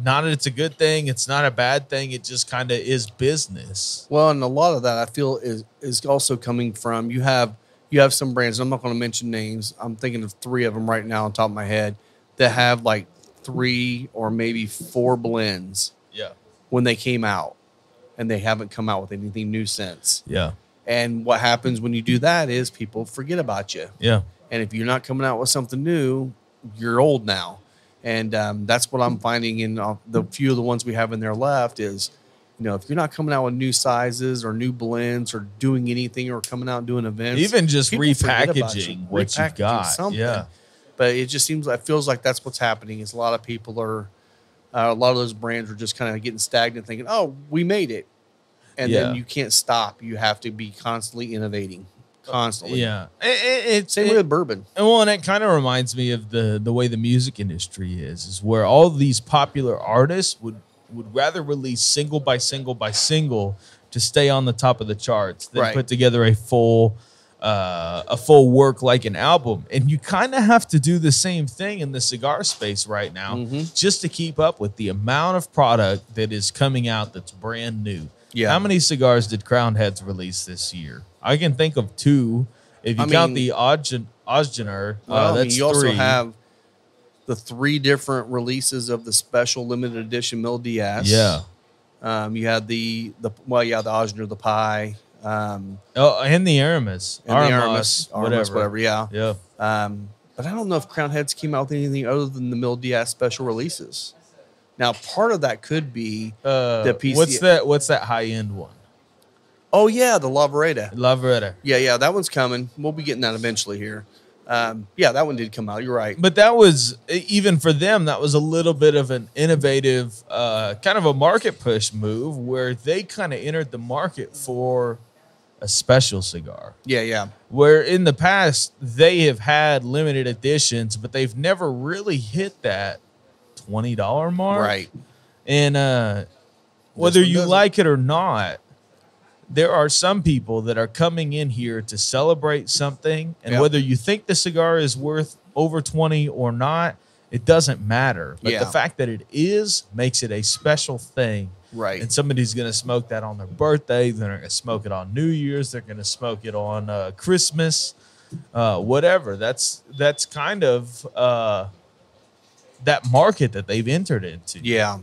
not that it's a good thing. It's not a bad thing. It just kind of is business. Well, and a lot of that I feel is also coming from, you have some brands, I'm not going to mention names. I'm thinking of 3 of them right now on top of my head that have like 3 or maybe 4 blends. Yeah. When they came out, and they haven't come out with anything new since. Yeah. And what happens when you do that is people forget about you. Yeah. And if you're not coming out with something new, you're old now. And that's what I'm finding in the few of the ones we have in there left is, if you're not coming out with new sizes or new blends or doing anything or coming out and doing events. Even just people forget about repackaging what you've got. Something. Yeah. But it just feels like that's what's happening is a lot of people are, a lot of those brands are just kind of getting stagnant thinking, oh, we made it. And then you can't stop. You have to be constantly innovating. Constantly. Yeah. Same with bourbon. And it kind of reminds me of the way the music industry is where all these popular artists would rather release single by single by single to stay on the top of the charts than put together a full work like an album. And you kind of have to do the same thing in the cigar space right now just to keep up with the amount of product that is coming out that's brand new. Yeah. How many cigars did Crowned Heads release this year? I can think of 2. If you count the Osgener, that's 3. You also have the 3 different releases of the special limited edition Mil DS. Yeah. You had the Osgener, the Pie. And the Aramis. Aramis, whatever. Yeah. Yeah. But I don't know if Crowned Heads came out with anything other than the Mil DS special releases. Now, part of that could be the PC. What's that high end one? Oh yeah, the La Vereda. La Vereda. Yeah, that one's coming. We'll be getting that eventually here. That one did come out. You're right. But that was, even for them, that was a little bit of an innovative, kind of a market push move where they kind of entered the market for a special cigar. Yeah. Where in the past, they have had limited editions, but they've never really hit that $20 mark. Right. And whether you like it or not, there are some people that are coming in here to celebrate something, and whether you think the cigar is worth over 20 or not, it doesn't matter. But the fact that it is makes it a special thing. Right. And somebody's going to smoke that on their birthday. They're going to smoke it on New Year's. They're going to smoke it on Christmas, whatever. That's kind of that market that they've entered into. Yeah,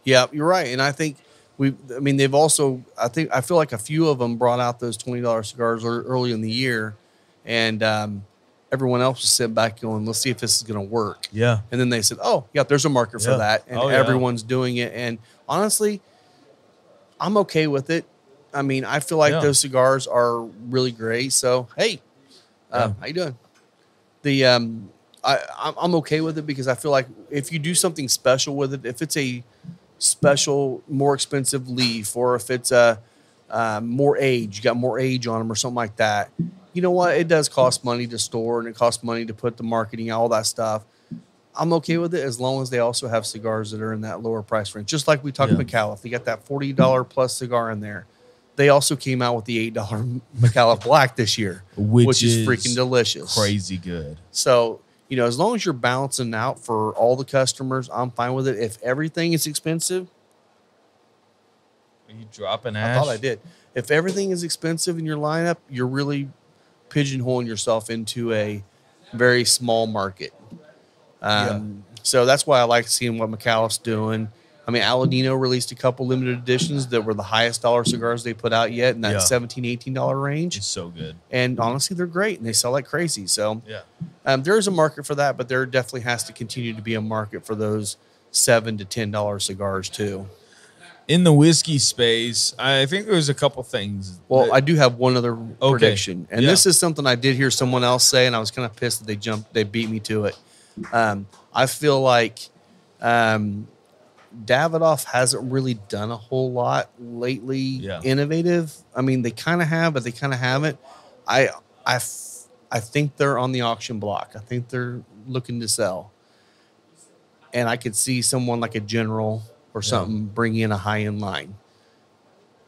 you're right. And I think they've also, I feel like a few of them brought out those $20 cigars early in the year, and everyone else was sitting back going, let's see if this is going to work. Yeah. And then they said, oh, yeah, there's a market for that. And everyone's doing it. And honestly, I'm okay with it. I mean, I feel like those cigars are really great. So, hey, how you doing? The I'm okay with it because I feel like if you do something special with it, if it's a special, more expensive leaf, or if it's a more age, you got more age on them or something like that, you know what? It does cost money to store and it costs money to put the marketing, all that stuff. I'm okay with it as long as they also have cigars that are in that lower price range. Just like we talked McAuliffe. They got that $40 plus cigar in there. They also came out with the $8 McAuliffe Black this year, which is freaking delicious. Crazy good. So, you know, as long as you're balancing out for all the customers, I'm fine with it. If everything is expensive. Are you dropping ash? I thought I did. If everything is expensive in your lineup, you're really pigeonholing yourself into a very small market. So that's why I like seeing what McAuliffe's doing. I mean, Aladino released a couple limited editions that were the highest dollar cigars they put out yet in that $17, $18 range. It's so good. And honestly, they're great and they sell like crazy. So there is a market for that, but there definitely has to continue to be a market for those $7 to $10 cigars too. In the whiskey space, I think there's a couple things. Well, I do have one other prediction. And this is something I did hear someone else say, and I was kind of pissed that they beat me to it. I feel like Davidoff hasn't really done a whole lot lately innovative. I mean, they kind of have, but they kind of haven't. I think they're on the auction block. I think they're looking to sell. And I could see someone like a General or something bring in a high-end line.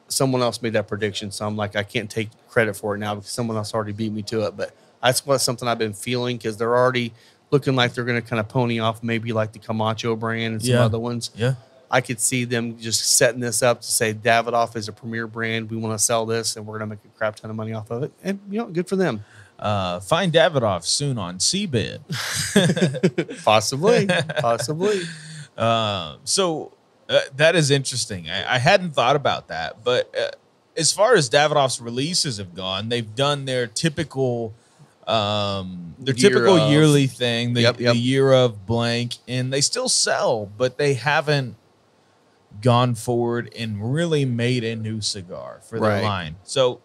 Someone else made that prediction, so I'm like, I can't take credit for it now because someone else already beat me to it. But that's something I've been feeling because they're already looking like they're going to kind of pony off maybe like the Camacho brand and some other ones. Yeah. I could see them just setting this up to say Davidoff is a premier brand. We want to sell this and we're going to make a crap ton of money off of it. And, you know, good for them. Find Davidoff soon on Seabed. Possibly. So that is interesting. I hadn't thought about that. But as far as Davidoff's releases have gone, they've done their typical yearly thing, the year of blank, and they still sell, but they haven't gone forward and really made a new cigar for their line. So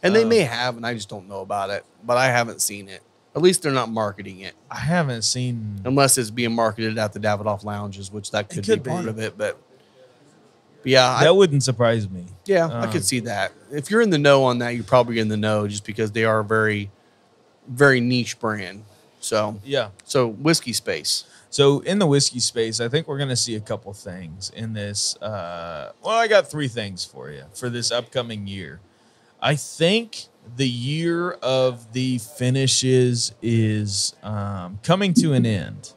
and they may have, and I just don't know about it, but I haven't seen it. At least they're not marketing it. I haven't seen, unless it's being marketed at the Davidoff lounges, which that could be part of it. But yeah, that wouldn't surprise me. Yeah, I could see that. If you're in the know on that, you're probably in the know just because they are a very, very niche brand. So So whiskey space. So in the whiskey space, I think we're going to see a couple things in this. I got three things for you for this upcoming year. I think the year of the finishes is coming to an end.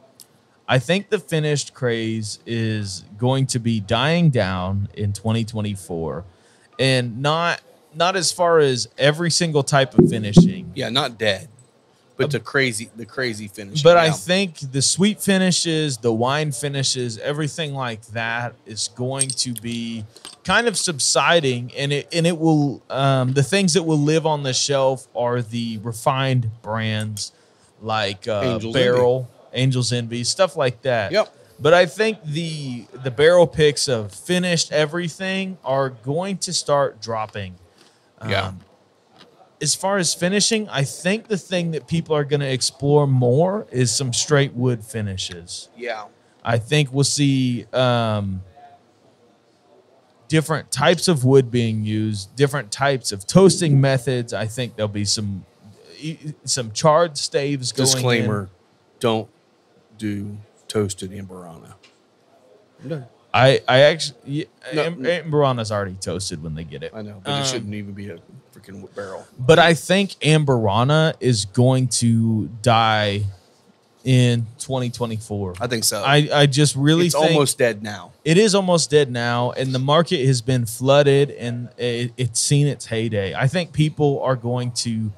I think the finished craze is going to be dying down in 2024, and not as far as every single type of finishing. Yeah, not dead, but the crazy finish. But I think the sweet finishes, the wine finishes, everything like that is going to be kind of subsiding, and it will the things that will live on the shelf are the refined brands like Barrel, Angel's Envy, stuff like that. Yep. But I think the barrel picks of finished everything are going to start dropping. As far as finishing, I think the thing that people are going to explore more is some straight wood finishes. Yeah. I think we'll see different types of wood being used, different types of toasting methods. I think there'll be some charred staves going in. Disclaimer, don't do toasted Amburana. No. I actually, Amburana's already toasted when they get it. I know, but it shouldn't even be a freaking barrel. But I think Amburana is going to die in 2024. I think so. I just really think it's almost dead now. It is almost dead now, and the market has been flooded, and it's seen its heyday. I think people are going to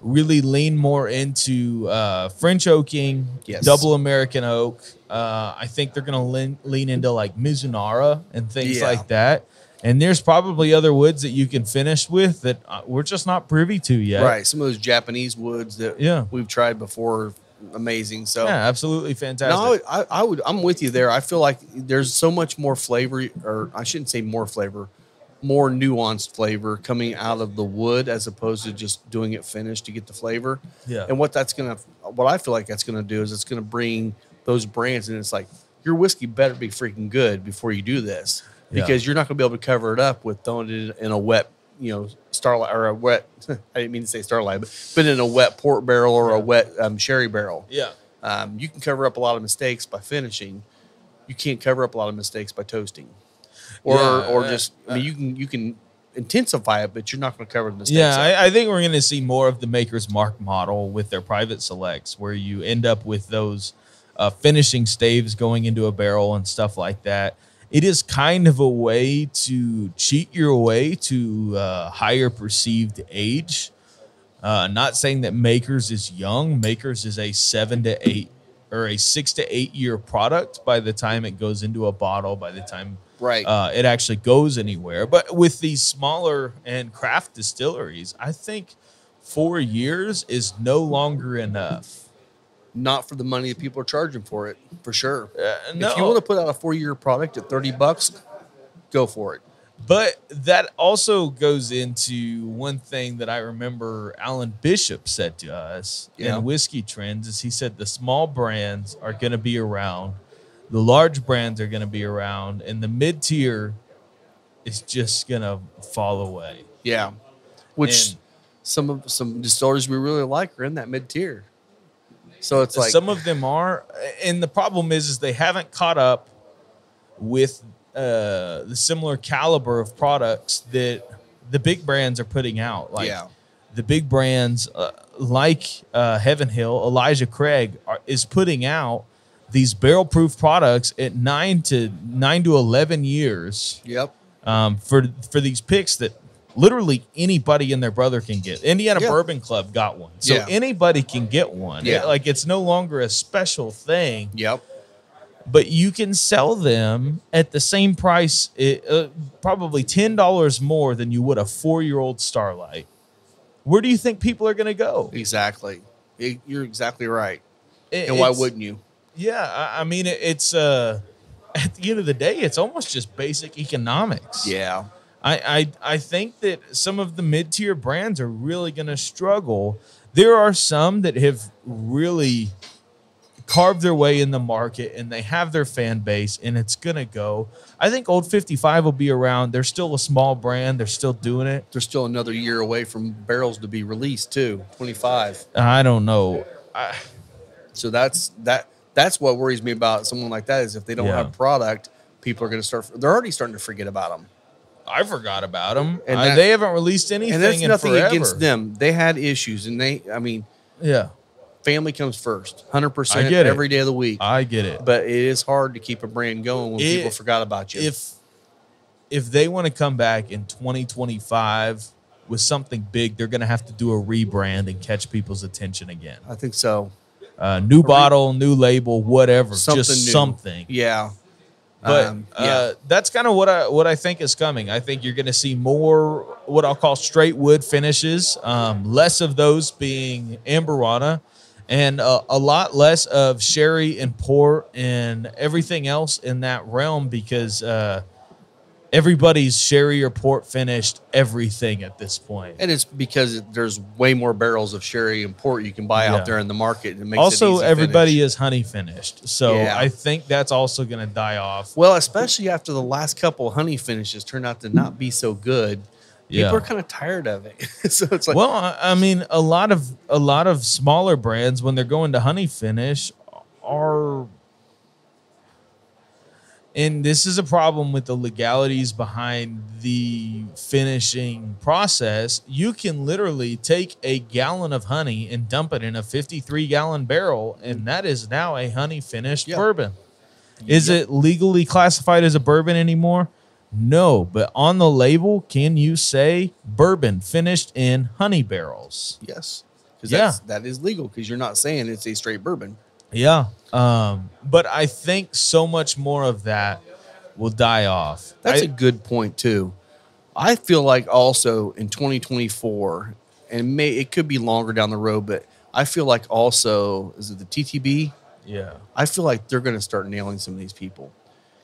really lean more into French oaking, double American oak. I think they're going to lean into like Mizunara and things like that. And there's probably other woods that you can finish with that we're just not privy to yet. Right. Some of those Japanese woods that we've tried before are amazing. So absolutely fantastic. No, I'm with you there. I feel like there's so much more flavor, or I shouldn't say more flavor. more nuanced flavor coming out of the wood as opposed to just doing it finished to get the flavor. Yeah. And what I feel like that's gonna do is it's gonna bring those brands, and it's like your whiskey better be freaking good before you do this, because you're not gonna be able to cover it up with throwing it in a wet, Starlight, or a wet. I didn't mean to say Starlight, but in a wet port barrel or a wet sherry barrel. Yeah. You can cover up a lot of mistakes by finishing. You can't cover up a lot of mistakes by toasting. You can intensify it, but you're not going to cover the mistakes. Yeah, I think we're going to see more of the Maker's Mark model with their private selects, where you end up with those finishing staves going into a barrel and stuff like that. It is kind of a way to cheat your way to higher perceived age. Not saying that Maker's is young. Maker's is a 7 to 8 or a 6 to 8 year product by the time it goes into a bottle, by the time it actually goes anywhere. But with these smaller and craft distilleries, I think 4 years is no longer enough. Not for the money that people are charging for it, for sure. No. If you want to put out a 4-year product at $30, go for it. But that also goes into one thing that I remember Alan Bishop said to us in Whiskey Trends, is he said the small brands are going to be around, the large brands are going to be around, and the mid-tier is just going to fall away. Yeah. Which some distilleries we really like are in that mid-tier. So it's like some of them are, and the problem is they haven't caught up with the similar caliber of products that the big brands are putting out. Like the big brands like Heaven Hill, Elijah Craig is putting out these barrel-proof products at 9 to 11 years. Yep. For these picks that literally anybody and their brother can get. Indiana Bourbon Club got one. So anybody can get one. Yeah. It's no longer a special thing. Yep. But you can sell them at the same price, probably $10 more than you would a 4-year-old Starlight. Where do you think people are going to go? Exactly. You're exactly right. And why wouldn't you? Yeah. I mean, it's at the end of the day, it's almost just basic economics. Yeah. I think that some of the mid-tier brands are really going to struggle. There are some that have really carved their way in the market, and they have their fan base, and it's going to go. I think Old 55 will be around. They're still a small brand. They're still doing it. They're still another year away from barrels to be released, too. 25. I don't know. So that's what worries me about someone like that, is if they don't have product, people are going to they're already starting to forget about them. I forgot about them. And they haven't released anything and that's in nothing forever. against them. They had issues, and family comes first, 100% every day of the week. I get it. But it is hard to keep a brand going when people forgot about you. If they want to come back in 2025 with something big, they're going to have to do a rebrand and catch people's attention again. I think so. New bottle, new label, whatever. Just new. something. Yeah. But that's kind of what I think is coming. I think you're going to see more what I'll call straight wood finishes, less of those being Amberana, and a lot less of sherry and port and everything else in that realm, because everybody's sherry or port finished everything at this point. And it's because there's way more barrels of sherry and port you can buy out there in the market. It makes also, it easy everybody finish. is honey finished. So I think that's also going to die off. Well, especially after the last couple of honey finishes turned out to not be so good. People are kind of tired of it. So it's like, well, I mean, a lot of smaller brands, when they're going to honey finish, are, and this is a problem with the legalities behind the finishing process. You can literally take a gallon of honey and dump it in a 53-gallon barrel, and that is now a honey finished bourbon. Is it legally classified as a bourbon anymore? No, but on the label, can you say bourbon finished in honey barrels? Yes. Because that is legal, because you're not saying it's a straight bourbon. Yeah. But I think so much more of that will die off. That's a good point, too. I feel like also in 2024, and it could be longer down the road, but I feel like also, is it the TTB? Yeah. I feel like they're going to start nailing some of these people.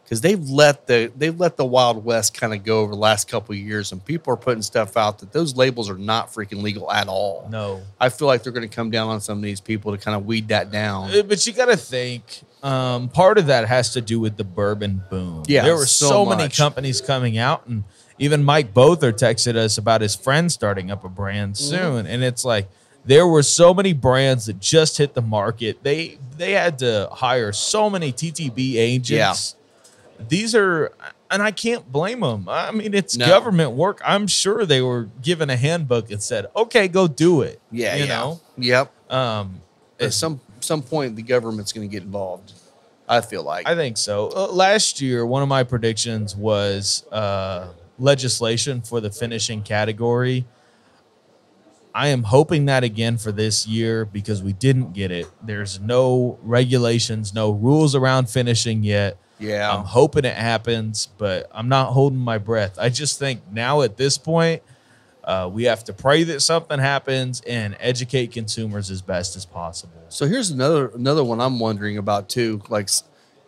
because they've let the Wild West kind of go over the last couple of years, and people are putting stuff out that those labels are not freaking legal at all. No. I feel like they're going to come down on some of these people to kind of weed that down. But you got to think, part of that has to do with the bourbon boom. Yeah, there were so many much. companies coming out, and even Mike Bother texted us about his friend starting up a brand soon, and it's like there were so many brands that just hit the market. They had to hire so many TTB agents. These are, and I can't blame them. I mean, it's government work. I'm sure they were given a handbook and said, "Okay, go do it." You know. Yep. At some point, the government's going to get involved. I feel like. I think so. Last year, one of my predictions was legislation for the finishing category. I am hoping that again for this year because we didn't get it. There's no regulations, no rules around finishing yet. Yeah. I'm hoping it happens, but I'm not holding my breath. I just think now at this point, we have to pray that something happens and educate consumers as best as possible. So here's another one I'm wondering about too. Like,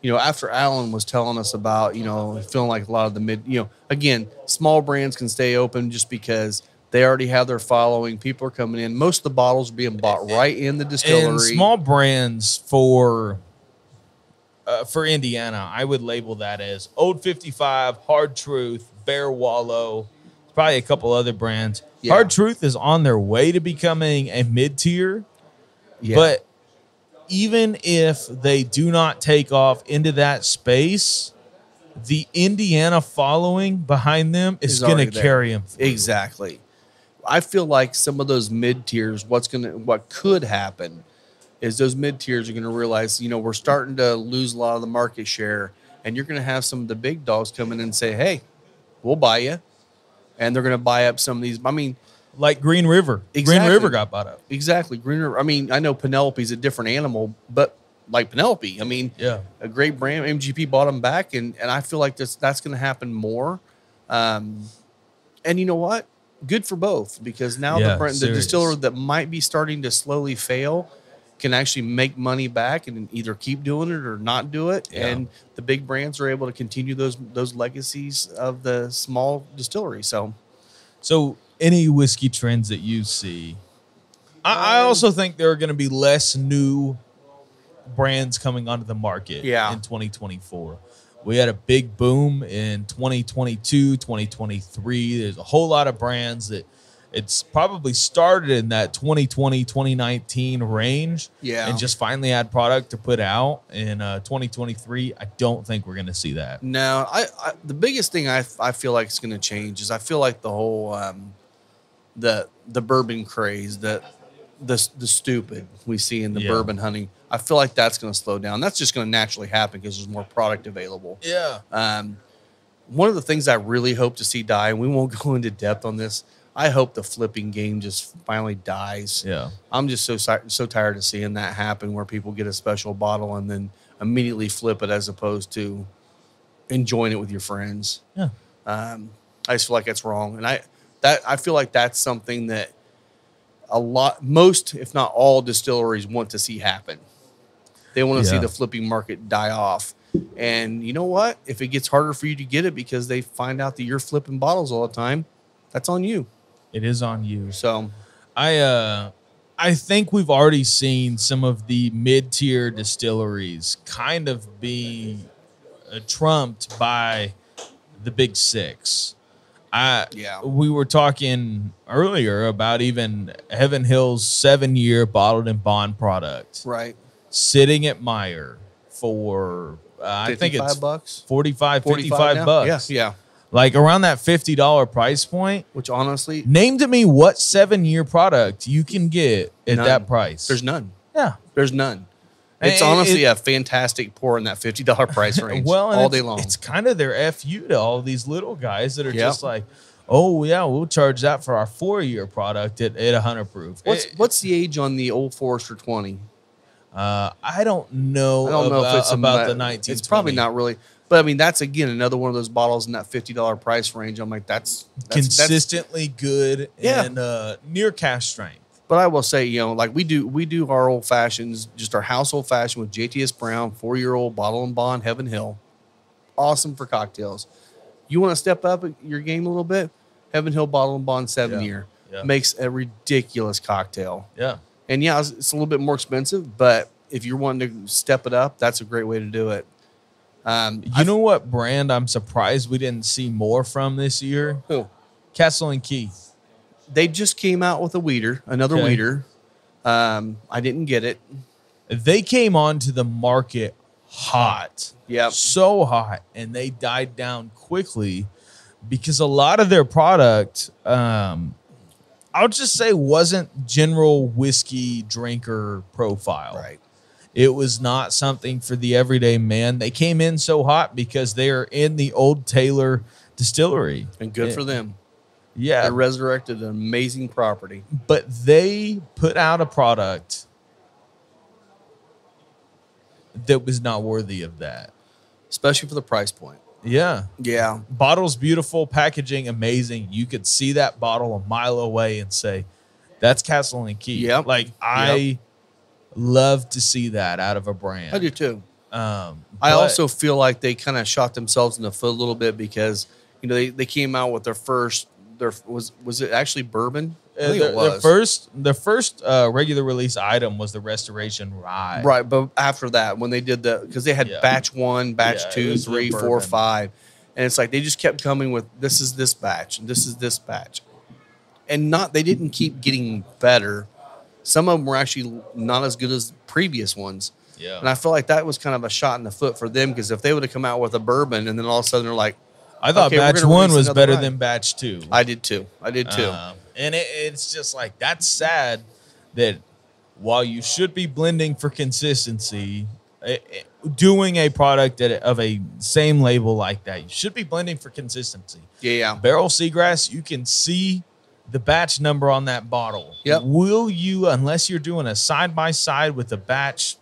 after Alan was telling us about, feeling like a lot of the again, small brands can stay open just because they already have their following. People are coming in. Most of the bottles are being bought right in the distillery. And small brands for Indiana, I would label that as Old 55, Hard Truth, Bear Wallow, probably a couple other brands. Yeah. Hard Truth is on their way to becoming a mid-tier, but even if they do not take off into that space, the Indiana following behind them is going to carry them through. Exactly. I feel like some of those mid-tiers, what could happen is those mid-tiers are going to realize, we're starting to lose a lot of the market share, and you're going to have some of the big dogs come in and say, hey, we'll buy you. And they're going to buy up some of these. I mean, like Green River. Exactly. Green River got bought up. Exactly. Green River. I mean, I know Penelope's a different animal, but like Penelope, I mean, a great brand. MGP bought them back, and I feel like that's going to happen more. And you know what? Good for both, because now the distiller that might be starting to slowly fail can actually make money back and either keep doing it or not do it. Yeah. And the big brands are able to continue those legacies of the small distillery. So any whiskey trends that you see, I also think there are going to be less new brands coming onto the market in 2024. We had a big boom in 2022, 2023. There's a whole lot of brands that it's probably started in that 2020, 2019 range and just finally had product to put out in 2023. I don't think we're going to see that. No, I the biggest thing I feel like is going to change is I feel like the whole the bourbon craze, the stupid we see in the bourbon hunting, I feel like that's going to slow down. That's just going to naturally happen because there's more product available. Yeah. One of the things I really hope to see die, and we won't go into depth on this, I hope the flipping game just finally dies. Yeah. I'm just so tired of seeing that happen where people get a special bottle and then immediately flip it as opposed to enjoying it with your friends. Yeah. I just feel like that's wrong. And I feel like that's something that most, if not all, distilleries want to see happen. They want to see the flipping market die off. And you know what? If it gets harder for you to get it because they find out that you're flipping bottles all the time, that's on you. It is on you. So I think we've already seen some of the mid-tier distilleries kind of be trumped by the big six. We were talking earlier about even Heaven Hill's 7-year bottled and bond product. Right. Sitting at Meyer for, I think it's $55, 45, 55 bucks. Yeah. Like around that $50 price point. Which honestly, name to me what 7-year product you can get at that price. There's none. Yeah. There's none. It's honestly a fantastic pour in that $50 price range all day long. It's kind of their FU to all these little guys that are just like, oh, yeah, we'll charge that for our 4-year product at 100 proof. What's the age on the Old Forester 20? I don't know if it's about the 1920. It's probably not really. But, I mean, that's, again, another one of those bottles in that $50 price range. I'm like, that's consistently good and near cash strength. But I will say, like we do our old fashions, just our house old fashioned with JTS Brown, 4-year-old bottle and bond, Heaven Hill. awesome for cocktails. You want to step up your game a little bit? Heaven Hill Bottle and Bond 7-year makes a ridiculous cocktail. Yeah. And yeah, it's a little bit more expensive, but if you're wanting to step it up, that's a great way to do it. You know what brand I'm surprised we didn't see more from this year? Who? Castle and Key. They just came out with another weeder. I didn't get it. They came onto the market hot. Yep. So hot. And they died down quickly because a lot of their product, I'll just say, wasn't general whiskey drinker profile. Right. It was not something for the everyday man. They came in so hot because they are in the Old Taylor distillery. And good for them. Yeah. They resurrected an amazing property. But they put out a product that was not worthy of that. Especially for the price point. Yeah. Yeah. Bottle's beautiful, packaging amazing. You could see that bottle a mile away and say, that's Castle and Key. Yep. Like, I love to see that out of a brand. I do too. I I also feel like they kind of shot themselves in the foot a little bit because, you know, they came out with was it actually bourbon? I think it was. The first regular release item was the Restoration Rye. Right, but after that, when they did because they had batch 1, batch 2, 3, 4, bourbon. 5, and it's like they just kept coming with this is this batch and this is this batch, and they didn't keep getting better. Some of them were actually not as good as previous ones. Yeah. And I feel like that was kind of a shot in the foot for them because if they would have come out with a bourbon and then all of a sudden they're like, I thought okay, batch 1 was better than batch 2. I did too. And it's just like, that's sad that while you should be blending for consistency, doing a product of a same label like that, you should be blending for consistency. Yeah. Barrel Seagrass, you can see the batch number on that bottle. Yep. Will you, unless you're doing a side-by-side with a batch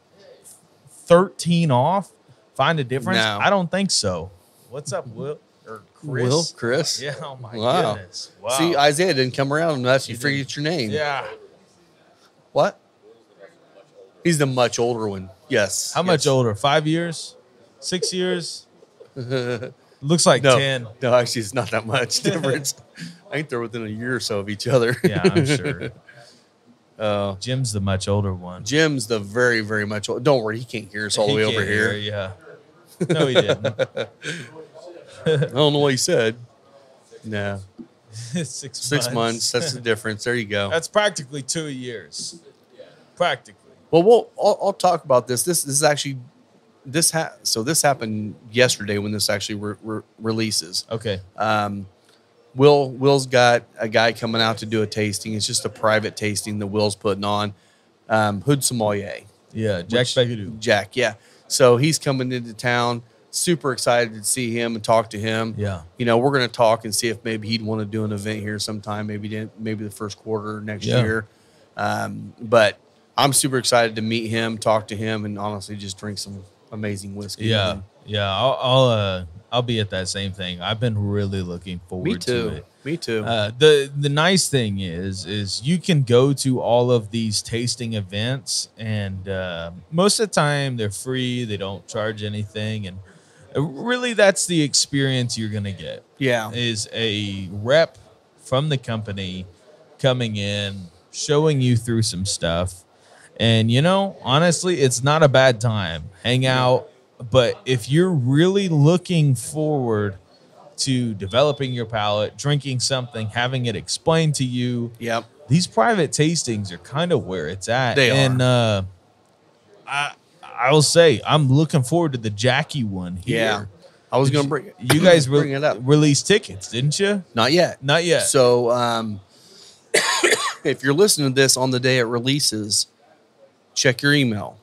13 off, find a difference? No. I don't think so. What's up, Will? Or Chris? Chris. Yeah, oh my Wow. goodness. Wow. See, Isaiah didn't come around unless you forget your name. Yeah. What? He's the much older one. Yes. How much older? 5 years? 6 years? Looks like 10. No, actually, it's not that much difference. I think they're within a year or so of each other. Yeah, I'm sure. Jim's the much older one. Jim's the very, very much older. Don't worry, he can't hear us all the way over here. Yeah. No, he didn't. I don't know what he said. No. 6 months. That's the difference. There you go. That's practically 2 years. Practically. Well, I'll talk about this. This is actually this happened yesterday when this actually releases. Okay. Will's got a guy coming out to do a tasting. It's just a private tasting that Will's putting on. Hood Sommelier. Yeah, Jack Begadoo. Jack, yeah. So he's coming into town. Super excited to see him and talk to him. Yeah. You know, we're going to talk and see if maybe he'd want to do an event here sometime, maybe the first quarter next year. But I'm super excited to meet him, talk to him, and honestly just drink some amazing whiskey. Yeah. Yeah. I'll be at that same thing. I've been really looking forward to it. Me too. The nice thing is you can go to all of these tasting events, and most of the time they're free. They don't charge anything, and really that's the experience you're gonna get. Yeah, is a rep from the company coming in, showing you through some stuff, and honestly, it's not a bad time. Hang out. But if you're really looking forward to developing your palate, drinking something, having it explained to you, these private tastings are kind of where it's at. They are. And I will say I'm looking forward to the Jackie one here. Yeah. I was going to bring you guys bring it up. Released tickets, didn't you? Not yet. Not yet. So if you're listening to this on the day it releases, check your email.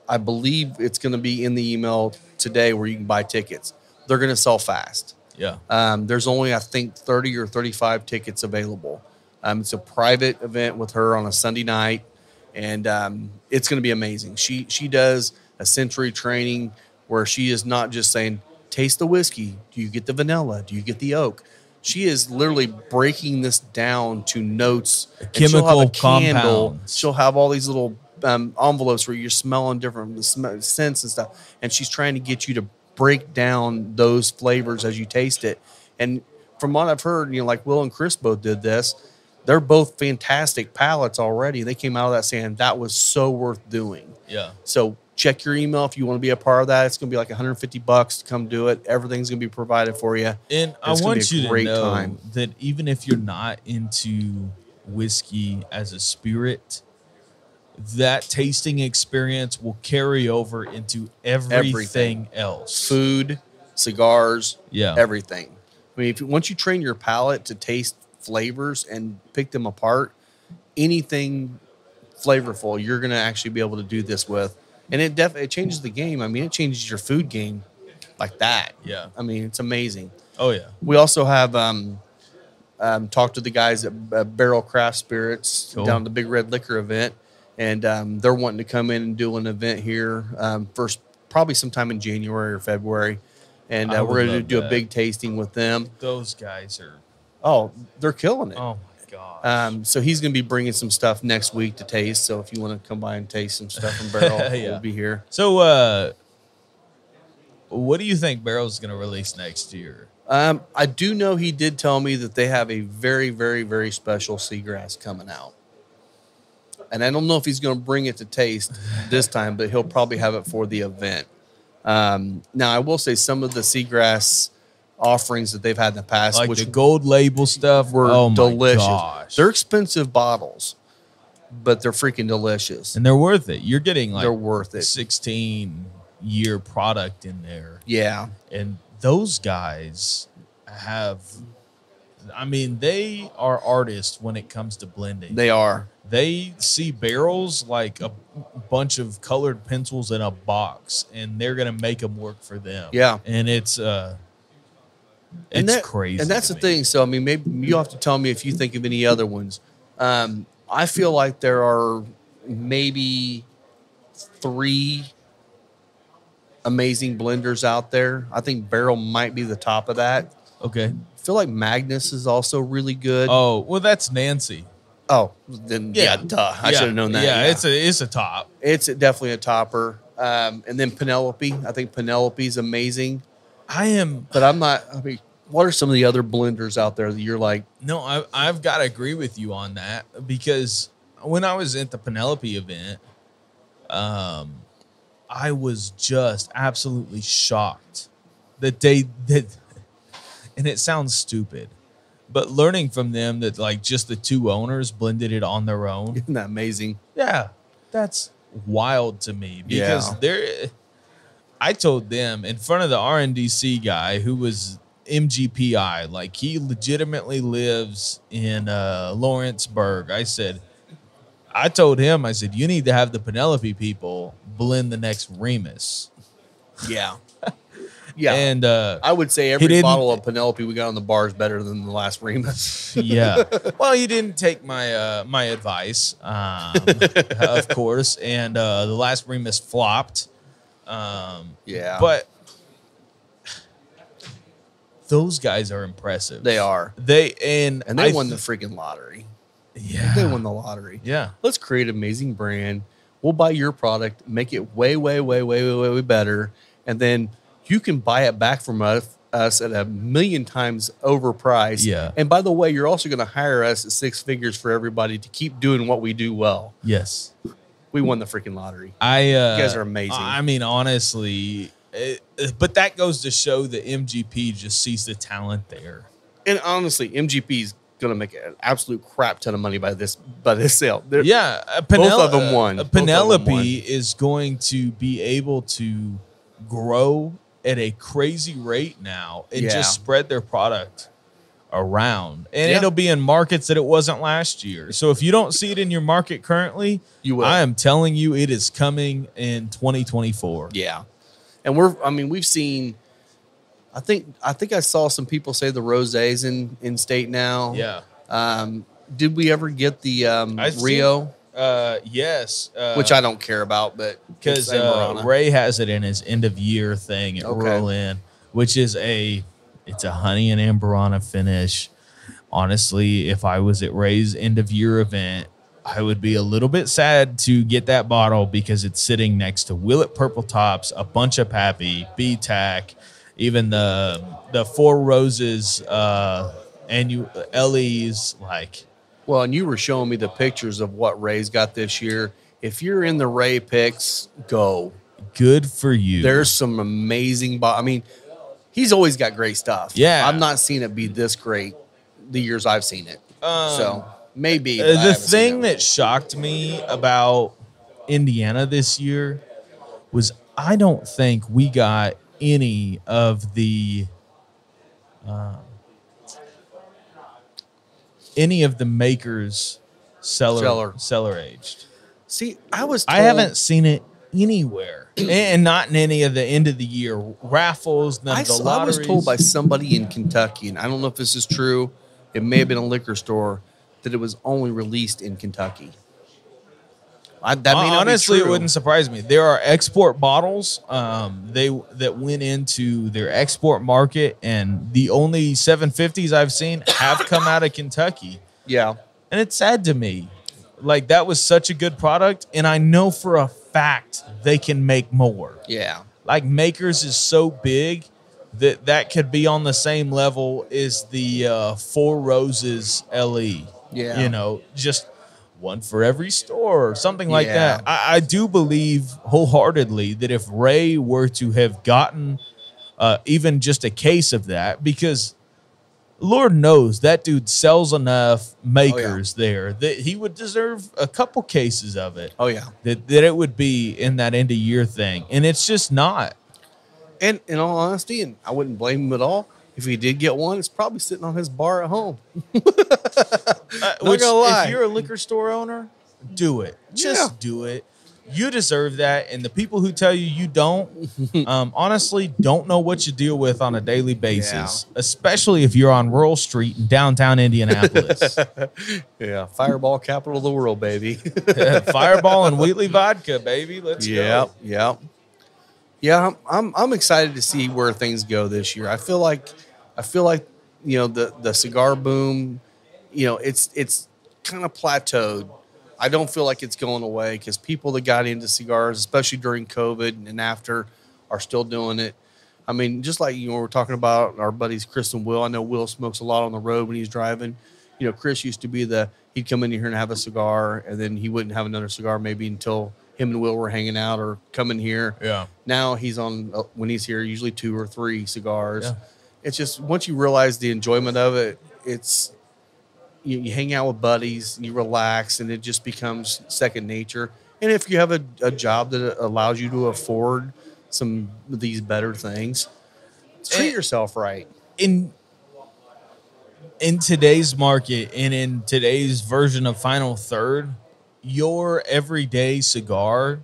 I believe it's going to be in the email today where you can buy tickets. They're going to sell fast. Yeah. There's only, I think, 30 or 35 tickets available. It's a private event with her on a Sunday night, and it's going to be amazing. She does a sensory training where she is not just saying, taste the whiskey. Do you get the vanilla? Do you get the oak? She is literally breaking this down to notes. Chemical compounds. She'll have all these little envelopes where you're smelling different scents and stuff, and she's trying to get you to break down those flavors as you taste it. And from what I've heard, like Will and Chris both did this. They're both fantastic palates already. They came out of that saying that was so worth doing. Yeah. So check your email if you want to be a part of that. It's going to be like $150 to come do it. Everything's going to be provided for you. And I want you to know that even if you're not into whiskey as a spirit, that tasting experience will carry over into everything else. Food, cigars, yeah, everything. I mean, once you train your palate to taste flavors and pick them apart, anything flavorful, you're going to actually be able to do this with. And it changes the game. I mean, it changes your food game like that. Yeah. I mean, it's amazing. Oh, yeah. We also have talked to the guys at Barrel Craft Spirits down at the Big Red Liquor event. And they're wanting to come in and do an event here first, probably sometime in January or February. And we're going to do a big tasting with them. Those guys are... Oh, they're killing it. Oh, my gosh. So he's going to be bringing some stuff next week to taste. So if you want to come by and taste some stuff from Barrel, we'll be here. So what do you think Barrel's going to release next year? I do know he did tell me that they have a very, very, very special seagrass coming out. And I don't know if he's going to bring it to taste this time, but he'll probably have it for the event. Now, I will say some of the seagrass offerings that they've had in the past, like which the gold label stuff, were delicious. Gosh. They're expensive bottles, but they're freaking delicious. And they're worth it. You're getting like they're worth it. 16-year product in there. Yeah. And those guys have, I mean, they are artists when it comes to blending. They are. They see barrels like a bunch of colored pencils in a box, and they're going to make them work for them. Yeah. And it's crazy. And that's the thing. So, I mean, maybe you'll have to tell me if you think of any other ones. I feel like there are maybe 3 amazing blenders out there. I think Barrel might be the top of that. Okay. I feel like Magnus is also really good. Oh, well, that's Nancy. Oh, then duh. I should have known that. Yeah, it's a top. It's definitely a topper. And then Penelope. I think Penelope's amazing. But I'm not. I mean, what are some of the other blenders out there that you're like? No, I've got to agree with you on that, because when I was at the Penelope event, I was just absolutely shocked that and it sounds stupid, but learning from them that like just the 2 owners blended it on their own. Isn't that amazing? Yeah, that's wild to me, because I told them in front of the RNDC guy who was MGPI, like he legitimately lives in Lawrenceburg. I told him, I said, you need to have the Penelope people blend the next Remus. Yeah. Yeah. And I would say every bottle of Penelope we got on the bar is better than the last Remus. Yeah. Well, you didn't take my my advice, of course. And the last Remus flopped. Yeah. But those guys are impressive. They are. They won the freaking lottery. Yeah. They won the lottery. Yeah. Let's create an amazing brand. We'll buy your product, make it way, way, way, way, way, way better. And then you can buy it back from us at 1,000,000 times overpriced. Yeah. And by the way, you're also going to hire us at 6 figures for everybody to keep doing what we do well. Yes. We won the freaking lottery. You guys are amazing. I mean, honestly, but that goes to show that MGP just sees the talent there. And honestly, MGP is going to make an absolute crap ton of money by this sale. Both of them won. Penelope is going to be able to grow at a crazy rate now and just spread their product around. And it'll be in markets that it wasn't last year. So if you don't see it in your market currently, you will. I am telling you, it is coming in 2024. Yeah. And we've seen, I think I saw some people say the rosés in state now. Yeah. Did we ever get the Rio? Yes. Which I don't care about, but because Ray has it in his end of year thing at Roll In, which is it's a honey and Amberana finish. Honestly, if I was at Ray's end of year event, I would be a little bit sad to get that bottle because it's sitting next to Willet Purple Tops, a bunch of Pappy, B-Tac, even the Four Roses and Ellie's, like. Well, and you were showing me the pictures of what Ray's got this year. If you're in the Ray picks, go. Good for you. There's some amazing. I mean, he's always got great stuff. Yeah. I've not seen it be this great the years I've seen it. So maybe the thing that shocked me about Indiana this year was I don't think we got any of the makers cellar aged. See, I was told, I haven't seen it anywhere, and not in any of the end of the year raffles. None of the lotteries. I was told by somebody in Kentucky, and I don't know if this is true. It may have been a liquor store, that it was only released in Kentucky. That may not honestly, be true. It wouldn't surprise me. There are export bottles that went into their export market, and the only 750s I've seen have come out of Kentucky. Yeah. And it's sad to me. Like, that was such a good product, and I know for a fact they can make more. Yeah. Like, Makers is so big that could be on the same level as the Four Roses LE. Yeah. You know, just one for every store or something like Yeah. that. I do believe wholeheartedly that if Ray were to have gotten even just a case of that, because Lord knows that dude sells enough Makers there that he would deserve a couple cases of it. Oh, yeah. That it would be in that end of year thing. And it's just not. And in all honesty, and I wouldn't blame him at all, if he did get one, it's probably sitting on his bar at home. Not gonna lie. If you're a liquor store owner, do it. Just do it. You deserve that. And the people who tell you don't, honestly, don't know what you deal with on a daily basis, especially if you're on Rural Street in downtown Indianapolis. Yeah, Fireball capital of the world, baby. Fireball and Wheatley vodka, baby. Let's go. Yeah, I'm excited to see where things go this year. I feel like you know the cigar boom, you know, it's kind of plateaued. I don't feel like it's going away because people that got into cigars, especially during COVID and after, are still doing it. I mean, just like, you know, we're talking about our buddies Chris and Will. I know Will smokes a lot on the road when he's driving. You know, Chris used to be he'd come in here and have a cigar, and then he wouldn't have another cigar maybe until him and Will were hanging out or coming here. Yeah. Now he's on, when he's here, usually 2 or 3 cigars. Yeah. It's just, once you realize the enjoyment of it, it's, you hang out with buddies, you relax, and it just becomes second nature. And if you have a job that allows you to afford some of these better things, treat yourself right. In today's market and in today's version of Final Third, your everyday cigar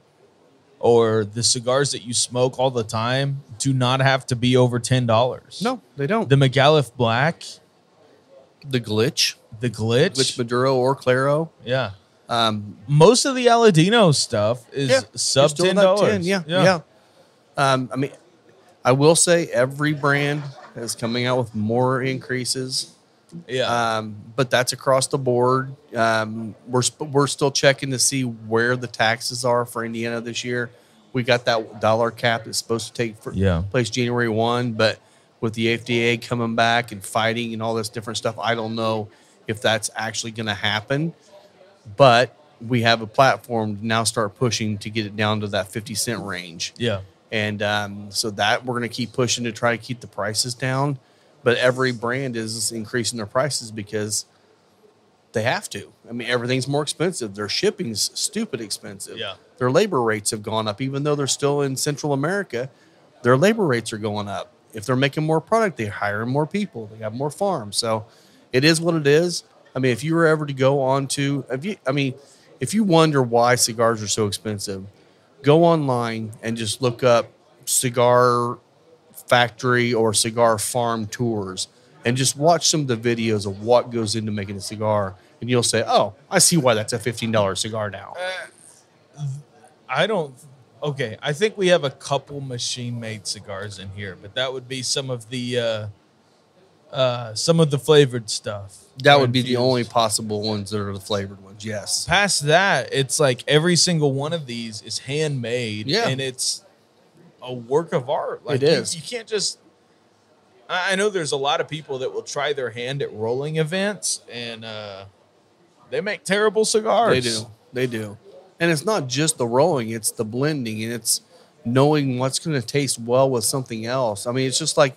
or the cigars that you smoke all the time do not have to be over $10. No, they don't. The McAuliffe Black, The Glitch Maduro or Claro. Yeah. Most of the Aladino stuff is sub $10. Yeah. I mean, I will say every brand is coming out with more increases. Yeah. But that's across the board. We're still checking to see where the taxes are for Indiana this year. We got that dollar cap that's supposed to take place January 1, but with the FDA coming back and fighting and all this different stuff, I don't know if that's actually going to happen. But we have a platform to now start pushing to get it down to that 50-cent range. Yeah. And so that we're going to keep pushing to try to keep the prices down. But every brand is increasing their prices because they have to. I mean, everything's more expensive. Their shipping's stupid expensive. Yeah. Their labor rates have gone up. Even though they're still in Central America, their labor rates are going up. If they're making more product, they hire more people. They have more farms. So it is what it is. I mean, if you were ever to go on to, if you wonder why cigars are so expensive, go online and just look up cigar factory or cigar farm tours and just watch some of the videos of what goes into making a cigar. And you'll say, oh, I see why that's a $15 cigar now. Okay, I think we have a couple machine-made cigars in here, but that would be some of the some of the flavored stuff. That would be the infused. only possible ones that are the flavored ones. Yes. Past that, it's like every single one of these is handmade, Yeah. and it's a work of art. Like It is. You can't just. I know there's a lot of people that will try their hand at rolling events, and they make terrible cigars. They do. And it's not just the rolling; it's the blending, and it's knowing what's going to taste well with something else. I mean, it's just like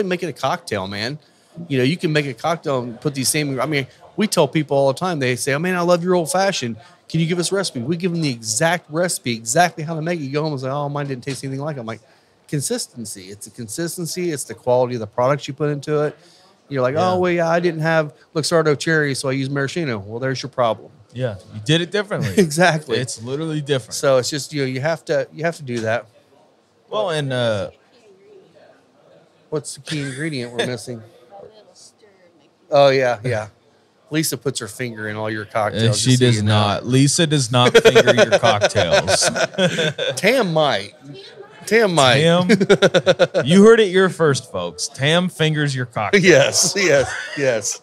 making a cocktail, man. You know, you can make a cocktail and put these same. I mean, we tell people all the time. They say, "Oh man, I love your old fashioned. Can you give us a recipe?" We give them the exact recipe, exactly how to make it. You go home and say, "Oh, mine didn't taste anything like it." I'm like, consistency. It's the consistency. It's the quality of the products you put into it. You're like, Yeah. "Oh well, yeah, I didn't have Luxardo cherry, so I used maraschino." Well, there's your problem. Yeah, you did it differently. Exactly. It's literally different. So it's just you have to do that. Well, and What's the key ingredient we're missing? Oh yeah. Lisa puts her finger in all your cocktails. she just so does you know. not. Lisa does not finger your cocktails. Tam might. Tam, you heard it here first, folks. Tam fingers your cocktails. Yes.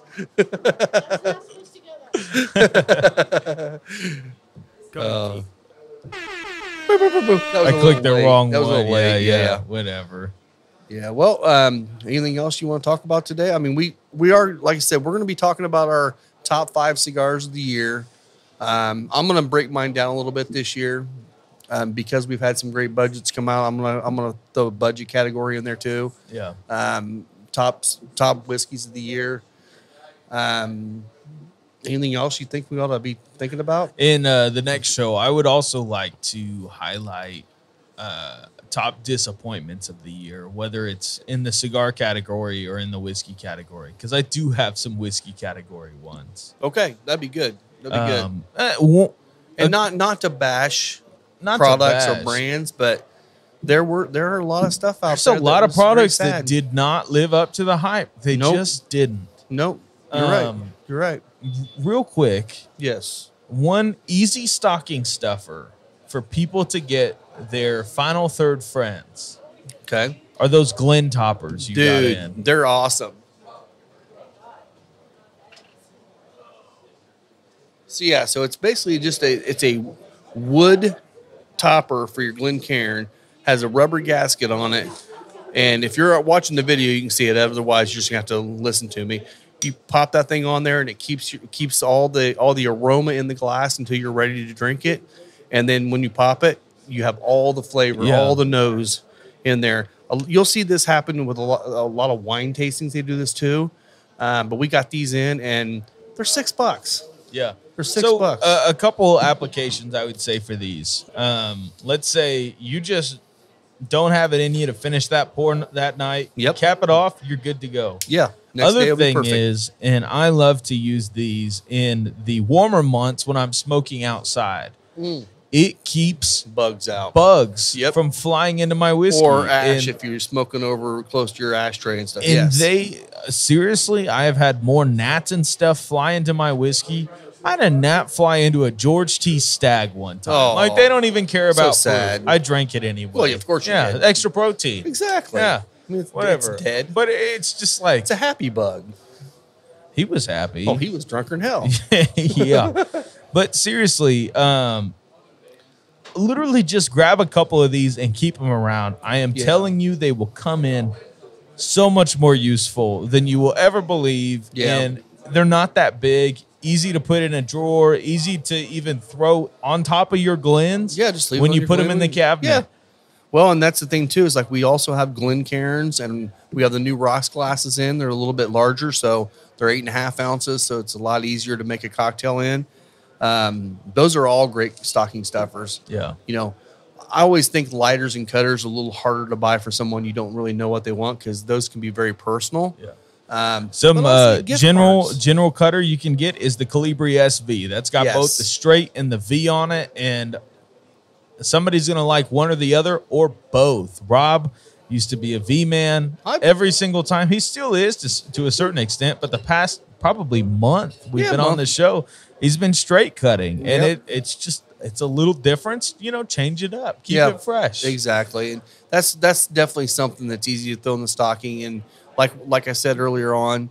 I clicked the wrong That was a one. little late. Yeah, whatever. Yeah. Well, anything else you want to talk about today? I mean, we are, like I said, we're going to be talking about our top 5 cigars of the year. I'm going to break mine down a little bit this year because we've had some great budgets come out. I'm gonna throw a budget category in there too. Yeah. Top whiskeys of the year. Anything else you think we ought to be thinking about? In the next show, I would also like to highlight top disappointments of the year, whether it's in the cigar category or in the whiskey category, because I do have some whiskey category ones. Okay, that'd be good. That'd be good. And not to bash Not products to or bash. brands, but there are a lot of stuff out There's there. a lot that of was very products that sad. did not live up to the hype. They Nope. just didn't. Nope. You're right. Um, You're right. Real quick, Yes. one easy stocking stuffer for people to get their final third friends Okay. are those Glen toppers you got in. Dude, they're awesome. So it's basically just a wood topper for your Glencairn, has a rubber gasket on it, and if you're watching the video, you can see it. Otherwise, you're just gonna have to listen to me. You pop that thing on there, and it keeps all the aroma in the glass until you're ready to drink it, and then when you pop it, you have all the flavor, Yeah. all the nose in there. You'll see this happen with a lot of wine tastings. They do this too, but we got these in, and they're $6. Yeah. For $6. A couple applications I would say for these. Let's say you just don't have it in you to finish that pour that night. Yep. Cap it off. You're good to go. Yeah. Next day Other will be thing perfect. is, and I love to use these in the warmer months when I'm smoking outside. It keeps bugs out. bugs Yep. from flying into my whiskey. Or ash And- if you're smoking over close to your ashtray and stuff. And Yes. they seriously, I have had more gnats and stuff fly into my whiskey. I had a gnat fly into a George T. Stag one time. Oh, Like they don't even care so about sad. food. I drank it anyway. Well, of course you yeah, did. extra protein. Exactly. Yeah, I mean, whatever. It's dead. But it's just like It's a happy bug. he was happy. Oh, he was drunker than hell. Yeah. But seriously, literally just grab a couple of these and keep them around. I am Yeah. telling you, they will come in so much more useful than you will ever believe. Yeah. And they're not that big, easy to put in a drawer, easy to even throw on top of your Glens. Yeah, just leave when it on you your put them in the Glen. cabinet. Yeah. Well, and that's the thing too, is like we also have Glencairns and we have the new rocks glasses in. They're a little bit larger, so they're 8.5 ounces, so it's a lot easier to make a cocktail in. Those are all great stocking stuffers. Yeah. You know, I always think lighters and cutters are a little harder to buy for someone you don't really know what they want because those can be very personal. Yeah. But also gift cards. general cutter you can get is the Calibri SV. That's got Yes. both the straight and the V on it, and somebody's gonna like one or the other or both. Rob used to be a V man every single time. He still is to a certain extent, but the past probably month we've been on the show, he's been straight cutting, and it's a little difference. You know, change it up, keep it fresh. Exactly. And that's definitely something that's easy to throw in the stocking. And like I said earlier on,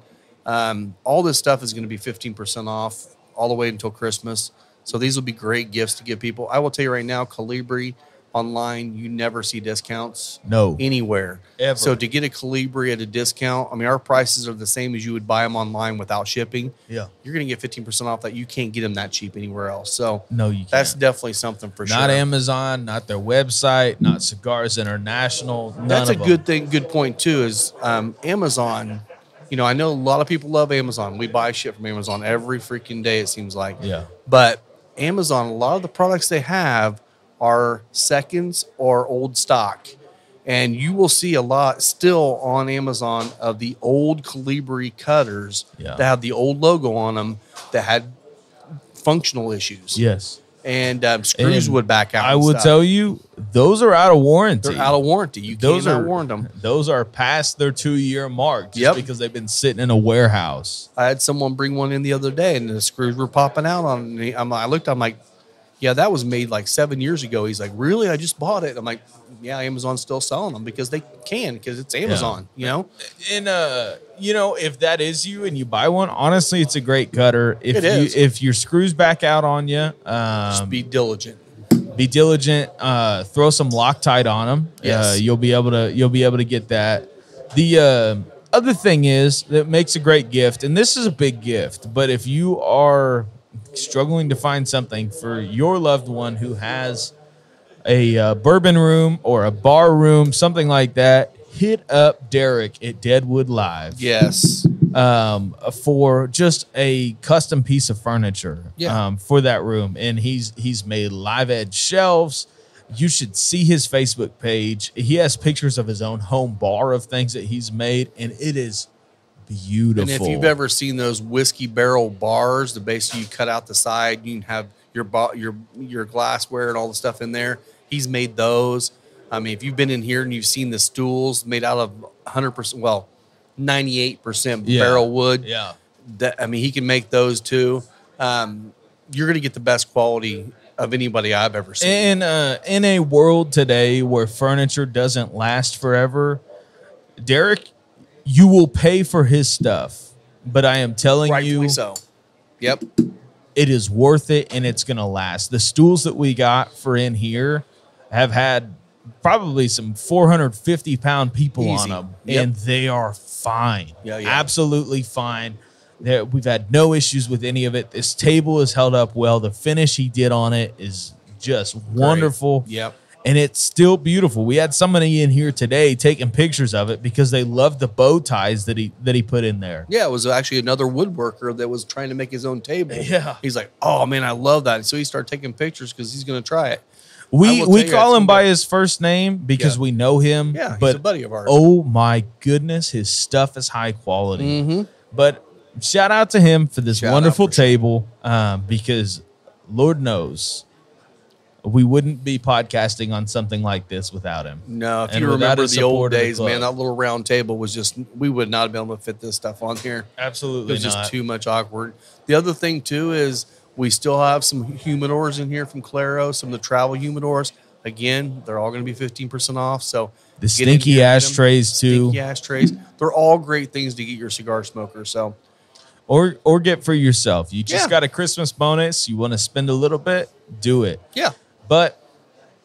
all this stuff is going to be 15% off all the way until Christmas. So these will be great gifts to give people. I will tell you right now, Colibri online, you never see discounts anywhere. Ever. So to get a Colibri at a discount, I mean, our prices are the same as you would buy them online without shipping. Yeah. You're going to get 15% off that. You can't get them that cheap anywhere else. So no, you can't. That's definitely something for sure. Not Amazon, not their website, not Cigars International. That's a good thing. Good point too is Amazon. You know, I know a lot of people love Amazon. We buy shit from Amazon every freaking day, it seems like. Yeah. But Amazon, a lot of the products they have are seconds or old stock. And you will see a lot still on Amazon of the old Colibri cutters that have the old logo on them that had functional issues. Yes. And screws would back out. I will tell you, those are out of warranty. They're out of warranty. You cannot warrant them. Those are past their 2-year mark just because they've been sitting in a warehouse. I had someone bring one in the other day, and the screws were popping out on me. I looked, I'm like, yeah, that was made like 7 years ago. He's like, really? I just bought it. I'm like, yeah, Amazon's still selling them because they can, because it's Amazon, you know? And, you know, if that is you and you buy one, honestly, it's a great cutter. If your screws back out on you, just be diligent. Be diligent. Throw some Loctite on them. Yes. You'll be able to get that. The other thing is that makes a great gift, and this is a big gift, but if you are struggling to find something for your loved one who has a bourbon room or a bar room, something like that, hit up Derek at Deadwood Live. Yes. For just a custom piece of furniture for that room. And he's made live edge shelves. You should see his Facebook page. He has pictures of his own home bar of things that he's made, and it is beautiful. And if you've ever seen those whiskey barrel bars, basically you cut out the side, you can have your glassware and all the stuff in there. He's made those. I mean, if you've been in here and you've seen the stools made out of 100%, well, 98% barrel wood. Yeah. I mean, he can make those too. You're going to get the best quality of anybody I've ever seen. And in a world today where furniture doesn't last forever, Derek, you will pay for his stuff. But I am telling Rightfully so. Yep. It is worth it, and it's going to last. The stools that we got for in here have had probably some 450-pound people on them, and they are fine. Absolutely fine. We've had no issues with any of it. This table is held up well. The finish he did on it is just wonderful. Yep. And it's still beautiful. We had somebody in here today taking pictures of it because they loved the bow ties that he put in there. Yeah, it was actually another woodworker that was trying to make his own table. Yeah. He's like, oh, man, I love that. So he started taking pictures because he's going to try it. We call him by his first name because we know him. Yeah, but he's a buddy of ours. Oh, my goodness, his stuff is high quality. Mm-hmm. But shout out to him for this wonderful table because Lord knows we wouldn't be podcasting on something like this without him. No, if you remember the old days, man, that little round table was just, we would not have been able to fit this stuff on here. Absolutely not. It was just too much awkward. The other thing, too, is we still have some humidors in here from Claro, some of the travel humidors. Again, they're all going to be 15% off. So the stinky ashtrays, too. Stinky ashtrays. They're all great things to get your cigar smoker. So, or get for yourself. You just got a Christmas bonus. You want to spend a little bit, do it. Yeah. But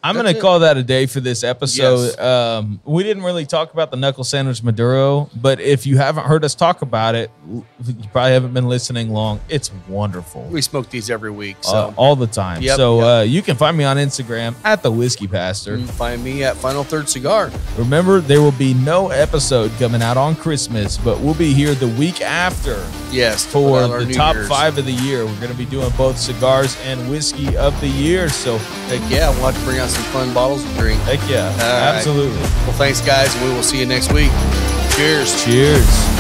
I'm going to call that a day for this episode. Yes. We didn't really talk about the Knuckle Sandwich Maduro, but if you haven't heard us talk about it, you probably haven't been listening long. It's wonderful. We smoke these every week. So all the time. Yep, so you can find me on Instagram at The Whiskey Pastor. You can find me at Final Third Cigar. Remember, there will be no episode coming out on Christmas, but we'll be here the week after. Yes. For the top 5 of the year. We're going to be doing both cigars and whiskey of the year. So heck yeah, we'll have to bring out some fun bottles to drink. Heck yeah. Absolutely. Well, thanks, guys, and we will see you next week. Cheers. Cheers.